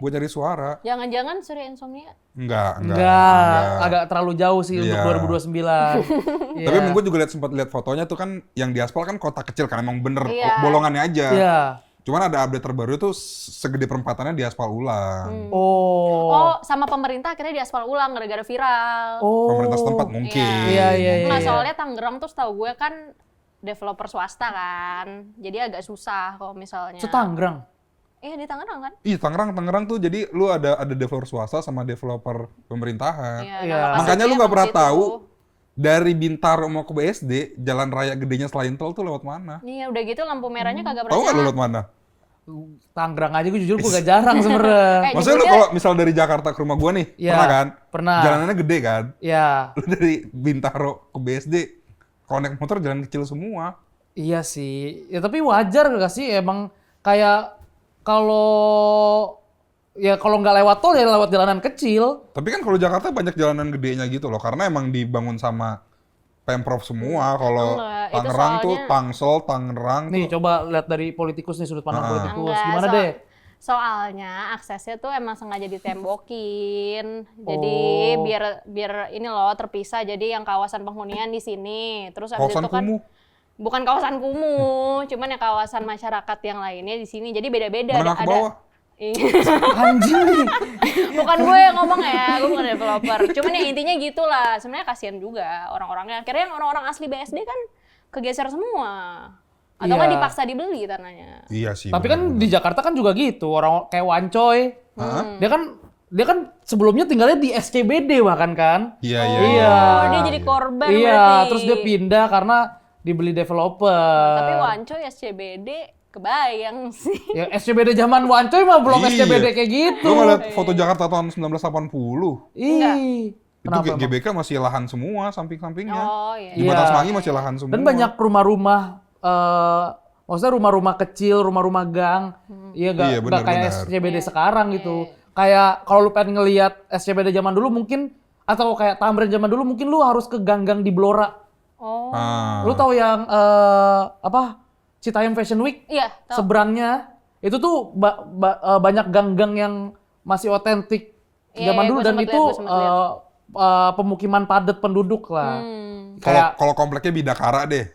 Buat cari suara. Jangan-jangan Surya Insomnia? Enggak. Agak terlalu jauh sih untuk 2029. Tapi emang gue juga sempat lihat fotonya tuh kan yang diaspal kan kota kecil kan emang bener bolongannya aja. Iya. Cuman ada update terbaru tuh segede perempatannya diaspal ulang. Oh, sama pemerintah akhirnya diaspal ulang gara-gara viral. Pemerintah setempat mungkin. Iya. Nah, soalnya Tangerang tuh setahu gue kan developer swasta kan. Jadi agak susah kalau misalnya. Tangerang. Iya, di Tangerang kan? Iya, Tangerang tuh jadi lu ada developer swasta sama developer pemerintahan. Iya. Makanya lu nggak pernah tahu dari Bintaro mau ke BSD, jalan raya gedenya selain tol tuh lewat mana? Iya, udah gitu lampu merahnya kagak pernah. Tahu nggak lu lewat mana? Tangerang aja gue jujur gue gak jarang sebenernya. Maksudnya lu kalau misal dari Jakarta ke rumah gua nih, pernah kan? Pernah. Jalanannya gede kan? Iya. Lu dari Bintaro ke BSD, kalau naik motor jalan kecil semua. Iya sih. Ya tapi wajar gak sih emang kayak kalau nggak lewat tol ya lewat jalanan kecil. Tapi kan kalau Jakarta banyak jalanan gedenya gitu loh, karena emang dibangun sama Pemprov semua. Kalau Tangerang tuh Tangsel, Tangerang nih tuh. coba lihat dari politikus nih, sudut pandang politikus. Enggak, Gimana deh? Soalnya aksesnya tuh emang sengaja ditembokin. Jadi biar ini loh terpisah. Jadi yang kawasan penghunian di sini. Terus habis Kawasan itu kan kumuh. bukan kawasan kumuh, cuman yang kawasan masyarakat yang lainnya di sini. Jadi beda-beda. Menengah ke bawah. Anjing nih. Bukan gue yang ngomong ya, gue bukan developer. Cuman ya intinya gitulah. Sebenarnya kasihan juga orang-orangnya. Akhirnya yang orang-orang asli BSD kan kegeser semua. Atau kan dipaksa dibeli tanahnya. Iya sih. Tapi kan di Jakarta kan juga gitu, orang kayak Wancoy. Dia kan sebelumnya tinggalnya di SCBD bahkan kan. Iya. Oh, dia jadi korban Iya, berarti. terus dia pindah karena dibeli developer. Tapi Wancoy SCBD kebayang sih. Ya SCBD zaman Wancoy mah belum Iya. SCBD kayak gitu. Lu ngeliat foto Jakarta tahun 1980. Ih. Itu Kenapa emang? GBK masih lahan semua samping-sampingnya. Oh iya. Di Iya. Batas Mangi masih lahan semua. Dan banyak rumah-rumah, maksudnya rumah-rumah kecil, rumah-rumah gang, iya Iya, nggak kayak benar-benar. SCBD sekarang gitu. Kayak kalau lu pengen ngelihat SCBD zaman dulu mungkin, atau kayak Tamrin zaman dulu mungkin lu harus ke gang-gang di Blora. Oh. Ah. Lu tahu yang Citayam Fashion Week? Iya, tahu. Seberangnya itu tuh banyak gang-gang yang masih otentik Iya, zaman iya, dulu gua dan sempet itu lihat, gua sempet lihat. pemukiman padat penduduk lah. Kayak Kalau kompleknya Bidakara deh.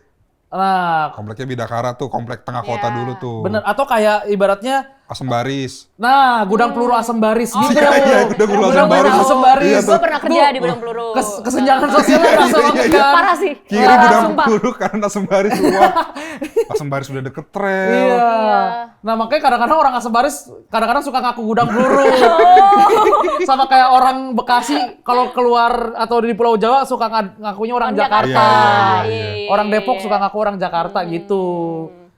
nah Kompleknya Bidakara tuh, komplek tengah kota Iya. dulu tuh. bener, atau kayak ibaratnya Asem Baris. nah gudang peluru asem baris gitu. Iya, iya, gudang peluru asem baris. Asem baris. Iya, Gue pernah kerja Tuh, di gudang peluru. kesenjangan sosialnya berasa banget kan. Parah sih. Kiri Parah, gudang sumpah. peluru karena Asem Baris semua. Asem Baris udah deket trail. Iya. Nah makanya kadang-kadang orang asem baris kadang-kadang suka ngaku gudang peluru. Sama kayak orang Bekasi kalau keluar atau di Pulau Jawa suka ngakunya orang Jakarta. Iya, iya, iya. Orang Depok suka ngaku orang Jakarta gitu.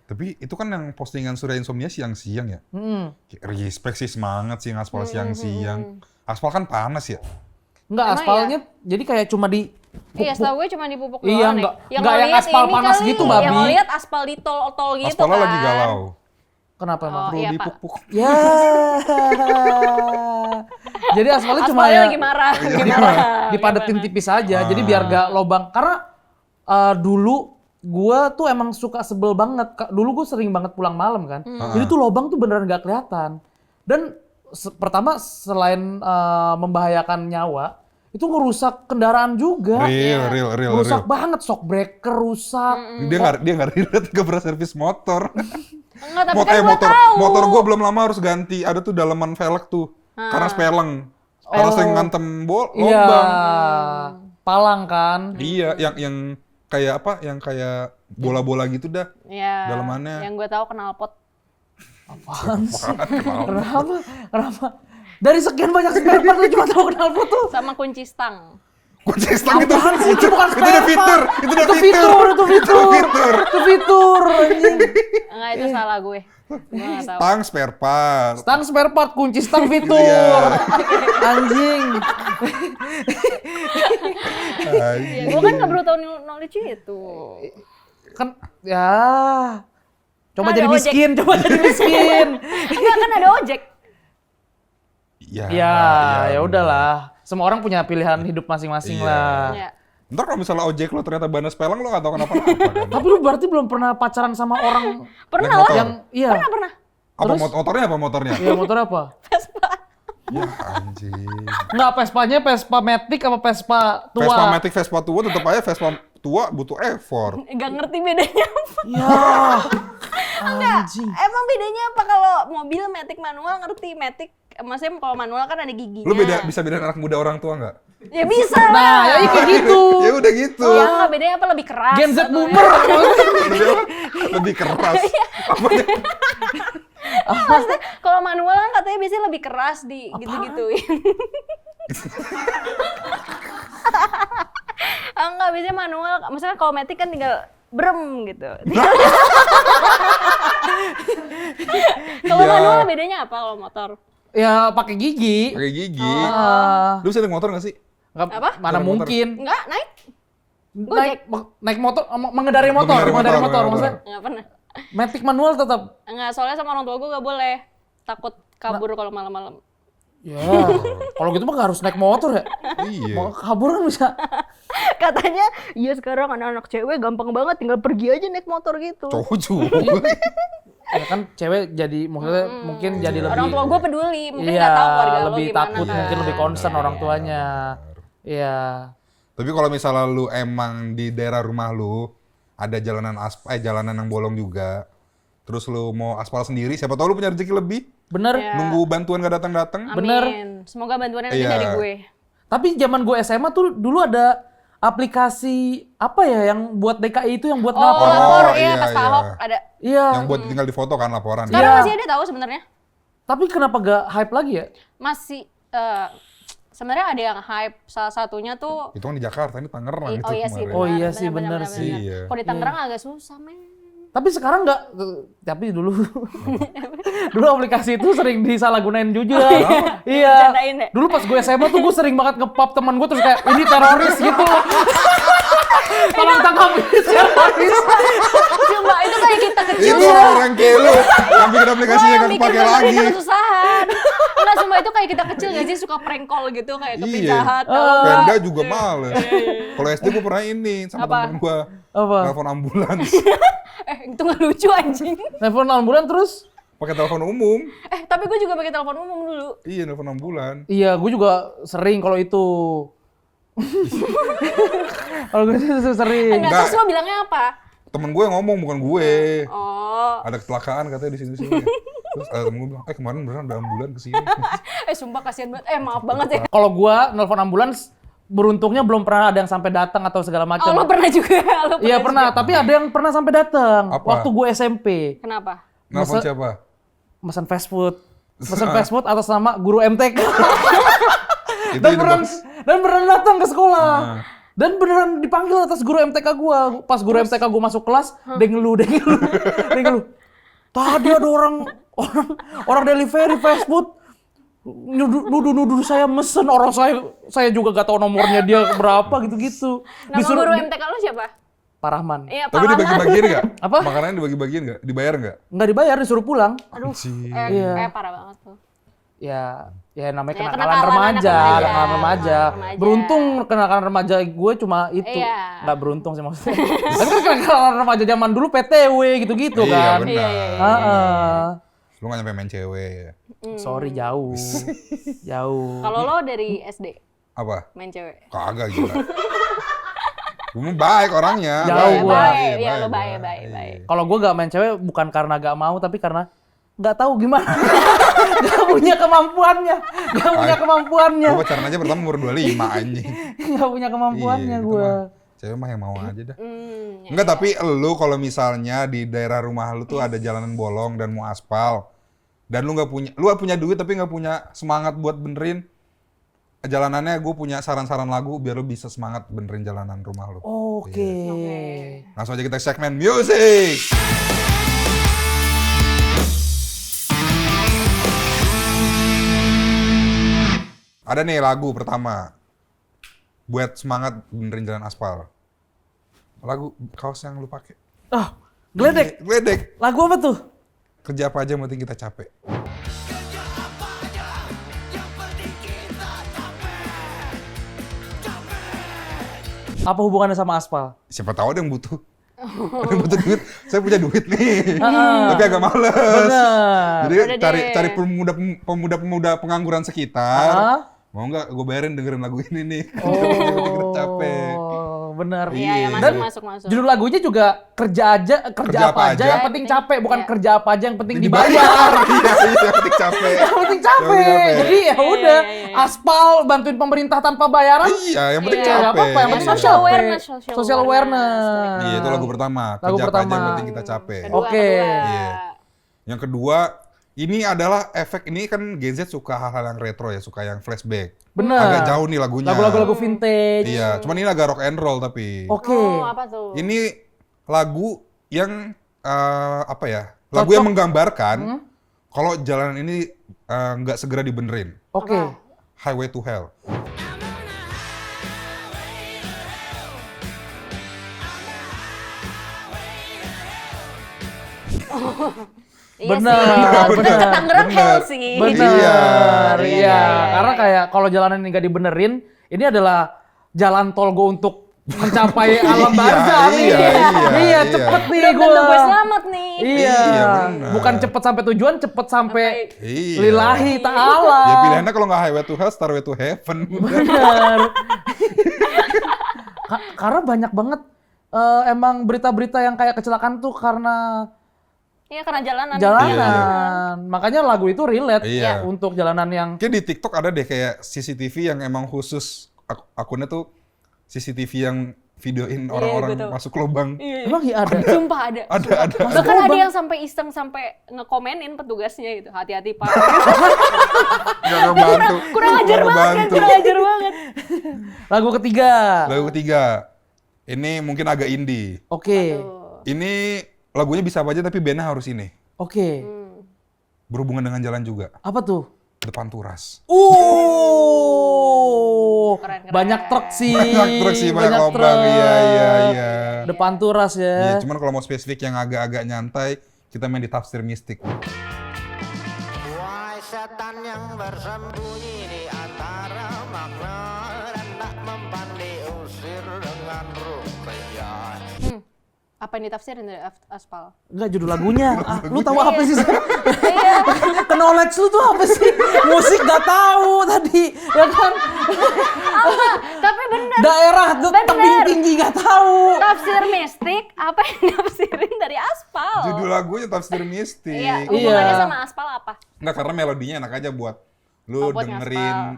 Tapi itu kan yang postingan Surya Insomnia siang-siang ya. Hmm. Respect sih, semangat sih ngaspal siang-siang. Aspal kan panas ya. Enggak, Emang aspalnya jadi kayak cuma di Iya, setahu gue cuma dipupuk Iya, doang nggak- deh. nggak yang ngeliat aspal ini panas kali, gitu, Yang Babi. lo lihat aspal di tol-tol gitu Aspalnya kan. lagi galau. kenapa emang? Oh, Perlu iya, Pak. dipupuk. Ya. Jadi aspalnya cuma Aspalnya ya lagi marah. Iya, Lagi marah. dipadetin tipis aja. Jadi biar gak lobang. Karena dulu gua tuh emang suka sebel banget. Dulu gue sering banget pulang malam kan. Jadi tuh lobang tuh beneran gak kelihatan. Dan pertama selain membahayakan nyawa, itu ngerusak kendaraan juga. Real. Rusak banget, shock breaker rusak. Dia nggak relate ke pernah servis motor. Enggak, tapi kan gue motor tahu. motor gue belum lama harus ganti. Ada tuh daleman velg tuh. Karena speleng. Karena sering ngantem Iya. lubang. Palang kan. Iya, yang kayak apa? Yang kayak bola-bola gitu dah. Iya. Dalemannya. Yang gue tahu knalpot. Apaan sih? Kenapa? Dari sekian banyak spare part lu cuma tahu knalpot tuh. Sama kunci stang. Kunci stang itu. Apaan sih? Itu bukan Itu udah spare fitur. part. Itu udah Itu fitur. fitur. Itu fitur. Anjing. Enggak, itu salah gue. Gue nggak tahu. Stang spare part. Stang spare part, kunci stang fitur. Iya. Anjing. Ya, gue kan nggak perlu tahu knowledge itu. Kan ya. Coba Ada jadi ojek. miskin, coba jadi miskin. Enggak, kan ada ojek. Ya, Ya udahlah. Semua orang punya pilihan hidup masing-masing Iya. lah. Ya. Ntar kalau misalnya ojek lo ternyata banas peleng lo gak tau kenapa-napa kan? Tapi lu berarti belum pernah pacaran sama orang Pernah Naik lah. motor. yang iya. Pernah. Apa motornya apa motornya? Iya, motor apa? Ya anjing. Enggak, Vespanya Vespa Matic apa Vespa tua? Vespa Matic, Vespa tua tetap aja Vespa tua butuh effort. Nggak ngerti bedanya apa. Ya. Anjing. Emang bedanya apa kalau mobil matic manual ngerti matic? Maksudnya kalau manual kan ada giginya. Lu bisa bedain anak muda orang tua nggak? Ya bisa Nah, ya lah. kayak gitu. Ya udah gitu. Ya nggak, bedanya apa lebih keras? Gen Z atau- boomer. Lebih keras. Apanya? Maksudnya kalau manual kan katanya biasanya lebih keras di gitu-gituin. Enggak, biasanya manual. Misalnya kalau matic kan tinggal brem gitu. Kalau Iya. manual bedanya apa kalau motor? Ya pakai gigi. Pakai gigi. Ah, Lu bisa naik motor nggak sih? nggak- Apa? mana Motor. mungkin. Enggak, naik? Naik motor, mengendarai motor, mengendarai motor. Maksudnya Enggak pernah. Matic manual tetap. Enggak, soalnya sama orang tua gue nggak boleh. Takut kabur kalau malam-malam. Ya, kalau gitu mah nggak harus naik motor ya. Iya. Mau kabur kan bisa. Katanya, iya sekarang anak-anak cewek gampang banget tinggal pergi aja naik motor gitu. Cowok juga. Ya kan cewek jadi maksudnya mungkin jadi lebih Orang tua gue peduli, mungkin iya, nggak tahu keluarga lo lebih gimana takut kan. mungkin lebih concern orang tuanya. Iya. Tapi kalau misalnya lu emang di daerah rumah lu ada jalanan jalanan yang bolong juga. Terus lu mau aspal sendiri, siapa tahu lu punya rezeki lebih. Bener. Iya. Nunggu bantuan gak datang-datang. Amin. Bener. Semoga bantuannya nanti Iya. dari gue. Tapi zaman gue SMA tuh dulu ada aplikasi apa ya yang buat DKI itu yang buat Oh, ngelapor. lapor, iya, iya, pas iya. Ahok ada. Iya. Yang buat tinggal di foto kan laporan. Sekarang Iya. masih ada tahu sebenarnya. Tapi kenapa gak hype lagi ya? Masih Sebenarnya ada yang hype, salah satunya tuh Itu kan di Jakarta, ini Tangerang itu oh iya sih, kemarin. Oh iya sih, bener sih. Iya. Kalau di Tangerang agak susah, men. Tapi sekarang nggak, tapi dulu dulu aplikasi itu sering disalahgunain juga. Iya. Bercandain ya? Dulu pas gue SMA tuh gue sering banget nge-pub teman gue terus kayak ini teroris gitu. Tolong tangkap ini teroris. Cuma itu kayak kita kecil Itu orang kayak lu yang bikin aplikasinya nggak kepake lagi. Kita kesusahan. Enggak, cuma itu kayak kita kecil nggak sih suka prank call gitu kayak ke Iya. penjahat. Penda juga males. Kalau SD gue pernah ini sama Apa? temen gue. Apa? Telepon ambulans. Itu nggak lucu anjing. Telepon ambulan terus? Pakai telepon umum. Tapi gue juga pakai telepon umum dulu. Iya, telepon ambulan. Iya, gue juga sering kalau itu. Kalau gue itu sering. Enggak, terus lo bilangnya apa? Temen gue yang ngomong, bukan gue. Oh, Ada kecelakaan katanya di sini-sini. Terus ada temen gue bilang, kemarin beneran ada ambulan kesini. sumpah kasihan banget. Maaf banget ya. Kalau gue nelpon ambulans, beruntungnya belum pernah ada yang sampai datang atau segala Oh, macam. lo pernah juga? Iya pernah, tapi ada yang pernah sampai datang. Apa? Waktu gue SMP. Kenapa? Nelfon Masa- siapa? Pesan fast food. Pesan fast food atas nama guru MTK. Itu dan ini, beneran Bos. dan beneran datang ke sekolah. Nah. Dan beneran dipanggil atas guru MTK gua. Pas guru MTK gua masuk kelas, dia ngeluh. Tadi ada orang delivery fast food nuduh saya mesen, orang saya juga gak tahu nomornya dia berapa gitu-gitu. Nama guru MTK lo siapa? Pak Rahman. Iya, Tapi Pak Rahman. dibagi-bagiin nggak? Apa? Makanannya dibagi-bagiin nggak? Dibayar nggak? Nggak dibayar, disuruh pulang. Aduh, Anjing. Iya. parah banget tuh. Ya namanya Ya, kenakalan kenakalan remaja, anak kenakalan remaja. remaja. Beruntung kenakalan remaja gue cuma itu. Iya. Nggak beruntung sih maksudnya. Tapi kan kenakalan remaja zaman dulu PTW gitu-gitu Iya, kan. benar. Iya, iya, iya. Heeh. Lu nggak nyampe main cewek ya? Sorry jauh. Jauh. Kalau lo dari SD Apa? main cewek? Kagak gila. Gue mah baik orangnya. Jauh gua. Baik, iya lo baik. Kalau gue gak main cewek bukan karena gak mau tapi karena nggak tahu gimana. Gak punya kemampuannya. Gak punya kemampuannya. Gue pacaran aja pertama umur 25 anjing. Gak punya kemampuannya Iya, gitu gue. mah. Cewek mah yang mau aja dah. Ya, Enggak, tapi lu kalau misalnya di daerah rumah lu tuh ada jalanan bolong dan mau aspal, dan lu punya duit tapi nggak punya semangat buat benerin jalanannya, gue punya saran-saran lagu biar lu bisa semangat benerin jalanan rumah lu. Oke. Langsung aja kita segmen music. Ada nih lagu pertama buat semangat benerin jalan aspal. Lagu kaos yang lu pakai. Ah, geledek. Gledek. Lagu apa tuh? Kerja apa aja yang penting kita capek. Apa hubungannya sama aspal? Siapa tahu ada yang butuh. Ada yang butuh duit. Saya punya duit nih. Tapi agak males. Bener. Jadi Udah cari deh. pemuda pengangguran sekitar. Ah. Mau nggak gue bayarin dengerin lagu ini nih. Oh, Kita capek. bener. Iya, ya, Dan masuk. judul lagunya juga kerja apa aja yang penting capek, bukan Iya. kerja apa aja yang penting Dibayar. dibayar. Iya, yang penting capek. Yang penting capek. Yang penting capek. Jadi ya udah, iya. aspal bantuin pemerintah tanpa bayaran. Iya, yang penting Iya, nggak capek. apa-apa, yang penting Iya. Social capek. awareness, Social awareness. Iya, itu lagu pertama. Lagu Kerja apa aja pertama. yang penting kita capek. Oke. Iya. Yang kedua, ini adalah efek, ini kan Gen Z suka hal-hal yang retro ya, suka yang flashback. Bener. Agak jauh nih lagunya. Lagu-lagu vintage. Iya, cuman ini agak rock and roll tapi. Oke. Oh, apa tuh? Ini lagu yang apa ya? Lagu yang menggambarkan kalau jalanan ini nggak segera dibenerin. Oke. Highway to Hell. Iya Bener, sih. Kalau bener, ke Tangerang bener. hell sih. Bener. Iya, Iya. Karena kayak kalau jalanan ini nggak dibenerin, ini adalah jalan tol gue untuk mencapai alam barzah nih. iya. Cepet nih Belum gue. tentu gue selamat nih. Iya, Iya, bener. bukan cepet sampai tujuan, cepet sampai Iya. lillahi ta'ala. Ya pilihannya kalau nggak Highway to Hell, Starway to Heaven. Bener. Karena banyak banget emang berita-berita yang kayak kecelakaan tuh karena Iya, karena jalanan. jalanan. Makanya lagu itu relate Iya. untuk jalanan yang Kayak di TikTok ada deh kayak CCTV yang emang khusus akunnya tuh CCTV yang videoin Iya, orang-orang gua tahu. masuk lubang. Emang iya ada? Sumpah ada. Ada. Bahkan ada yang sampai iseng sampai ngekomenin petugasnya gitu. Hati-hati Pak. Nggak ngebantu. Kurang ajar Nggak banget kan, ngebantu. kurang ajar banget. Lagu ketiga. Lagu ketiga, ini mungkin agak indie. Oke. Ini lagunya bisa apa aja tapi bandnya harus ini. Oke. Berhubungan dengan jalan juga. Apa tuh? Depan Turas. Keren. Banyak truk sih. Banyak truk sih, banyak lubang. truk. Iya. Depan Turas Iya, ya. cuman kalau mau spesifik yang agak-agak nyantai, kita main di tafsir mistik. Wahai setan yang bersembunyi di antara makna dan tak mempan diusir dengan ruqyah. Apa yang ditafsirin dari Aspal? Enggak, judul lagunya. Lu tahu apa sih? Iya. Knowledge lu tuh apa sih? Musik gak tahu tadi, ya kan? Tapi bener. Daerah tuh Bener. tebing tinggi gak tahu. Tafsir mistik, apa yang ditafsirin dari Aspal? Judul lagunya tafsir mistik. Iya, hubungannya Iya. sama Aspal apa? Nggak, karena melodinya enak aja buat lu buat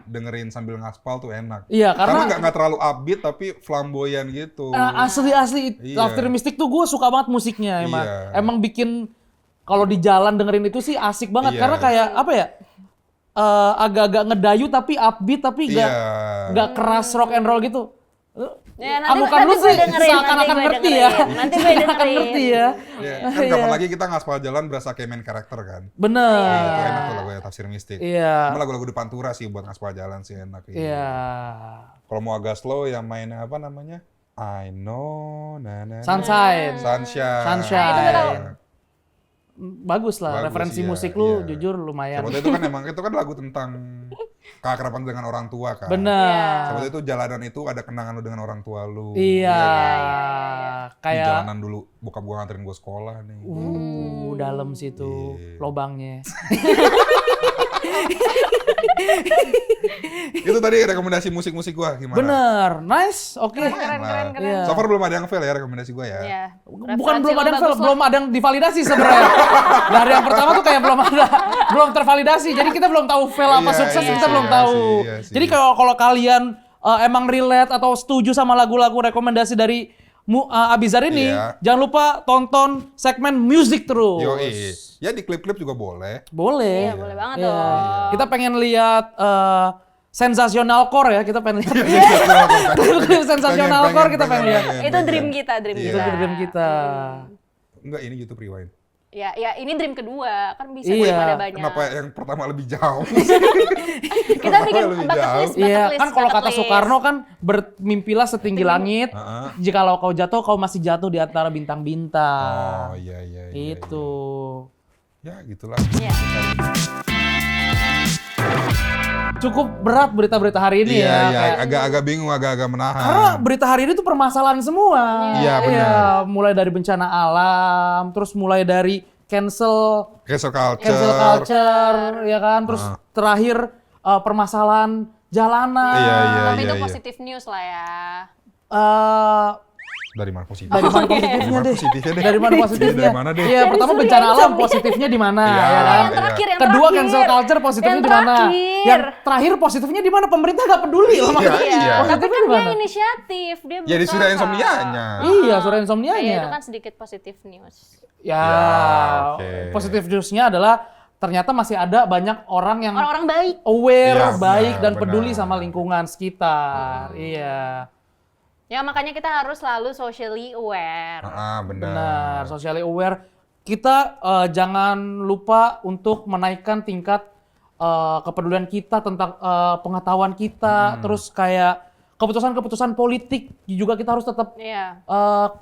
dengerin sambil ngaspal tuh enak. Iya, karena nggak terlalu upbeat tapi flamboyan gitu. asli Iya. Tafsir Mistik tuh gue suka banget musiknya emang. Iya. Emang bikin kalau di jalan dengerin itu sih asik banget Iya. karena kayak apa ya? Agak-agak ngedayu tapi upbeat tapi Iya. nggak keras rock and roll gitu. Ya, nanti Amukan lu gue sih dengerin, seakan-akan nanti gue ngerti ya. dengerin. Nanti gue Seakan-akan dengerin. ngerti ya. Iya, kan kapan lagi kita ngaspal jalan berasa kayak main karakter kan. Bener. Itu enak tuh lagunya tafsir mistik. Iya. Cuma lagu-lagu depan Turas sih buat ngaspal jalan sih enak. Iya. Kalau mau agak slow yang mainnya apa namanya? I know, Sunshine. Sunshine. Sunshine. Nah, itu gue tahu. Bagus lah, Bagus, referensi iya, musik lu iya. jujur lumayan. Sebetulnya itu kan emang itu kan lagu tentang keakraban dengan orang tua kan. Bener. Sebetulnya itu jalanan itu ada kenangan lu dengan orang tua lu. Iya. Di Kayak jalanan dulu bokap gua nganterin gua sekolah nih. dalam situ Iya. lobangnya. Itu tadi rekomendasi musik-musik gua gimana? Bener, nice, oke. Keren. Iya. So far belum ada yang fail ya rekomendasi gua ya. Iya. Bukan belum Referensi ada lo yang bagus belum ada yang divalidasi sebenarnya. Dari yang pertama tuh kayak belum tervalidasi. Jadi kita belum tahu fail apa Iya, sukses, iya kita sih, belum iya tahu. sih, iya sih. Jadi kalau kalian emang relate atau setuju sama lagu-lagu rekomendasi dari Abizar ini, Iya. jangan lupa tonton segmen music terus. Yoi. Ya di klip-klip juga boleh. Boleh. Iya, boleh banget Iya. dong. Kita pengen lihat sensasional core ya, kita pengen lihat. Sensasional core kita pengen lihat. Itu dream kita, dream Iya. Itu kita. dream kita. Enggak, ini YouTube Rewind. Ya, ini dream kedua kan bisa Iya. ada banyak. Kenapa yang pertama lebih jauh? Kita bikin lebih bucket jauh? list, Iya, bucket kan list, kalau bucket kata list. Soekarno kan bermimpilah setinggi langit. Heeh. Jikalau kau jatuh, kau masih jatuh di antara bintang-bintang. Oh iya. Itu. Ya gitulah. Iya. Cukup berat berita-berita hari ini Iya, ya. iya. Kayak- Agak-agak bingung, agak-agak menahan. Karena berita hari ini tuh permasalahan semua. Iya, benar. Mulai dari bencana alam, terus mulai dari cancel Cancel culture. cancel culture, ya kan. Terus terakhir permasalahan jalanan. Iya. Tapi itu positif news lah ya. Eh, Dari mana positif? dari mana positifnya deh? positifnya deh? Dari mana positifnya? Dari mana deh? Iya, pertama Dari bencana Surya alam Insomnia. positifnya di mana, Iya. ya kan? Yang terakhir, yang Kedua terakhir. cancel culture positifnya Yang di mana? terakhir. Yang terakhir positifnya di mana? Pemerintah gak peduli loh. Iya, makanya. iya. Tapi Positifnya kan di dia mana? inisiatif, dia Ya di Surya Insomnia-nya. Iya, Surya Iya, Insomnia-nya. itu kan sedikit positif news. Ya, oke. positif newsnya adalah ternyata masih ada banyak orang yang Orang-orang baik. aware, Iya, baik, benar, dan peduli benar. sama lingkungan sekitar. Iya, Ya makanya kita harus selalu socially aware. Benar. benar. Socially aware. Kita jangan lupa untuk menaikkan tingkat kepedulian kita tentang pengetahuan kita. Terus kayak keputusan-keputusan politik juga kita harus tetap Iya.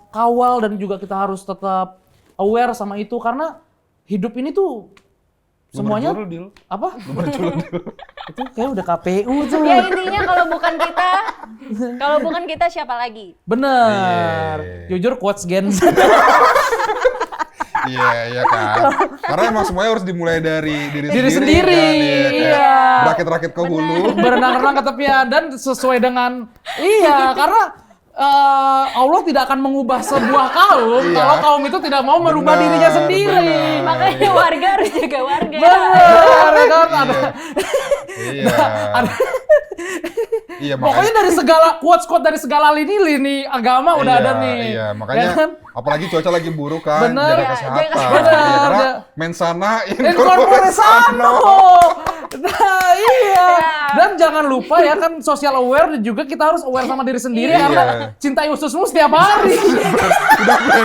kawal dan juga kita harus tetap aware sama itu karena hidup ini tuh semuanya apa? Itu kayak udah KPU tuh. Ya intinya kalau bukan kita siapa lagi? Bener. Iya. Jujur quotes Gen Z. Iya kan. Karena emang semuanya harus dimulai dari diri Diri sendiri. sendiri, Kan, iya. Kayak iya. Berakit-rakit ke hulu. Berenang-renang ke tepian dan sesuai dengan karena Allah tidak akan mengubah sebuah kaum Iya. kalau kaum itu tidak mau merubah Benar, dirinya sendiri. benar. Makanya warga harus jaga warga. Benar, ya kan? Iya. Iya, Pokoknya dari segala quotes-quotes dari segala lini agama udah iya, ada nih. Iya, makanya Ya kan? apalagi cuaca lagi buruk kan, Bener. jaga Iya, kesehatan. jaga kesehatan. Iya, karena Bener. mensana Incorpore sano. Nah, iya. Dan jangan lupa ya kan social aware dan juga kita harus aware sama diri sendiri Iya. karena cintai ususmu setiap hari.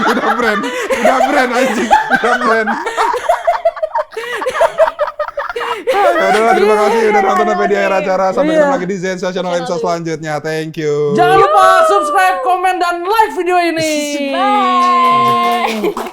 udah brand anjing, udah brand. Ya udahlah, terima kasih udah nonton sampai di akhir acara. Sampai Iya. ketemu lagi di Sensational Episode selanjutnya. Thank you. Jangan lupa subscribe, komen, dan like video ini. Bye.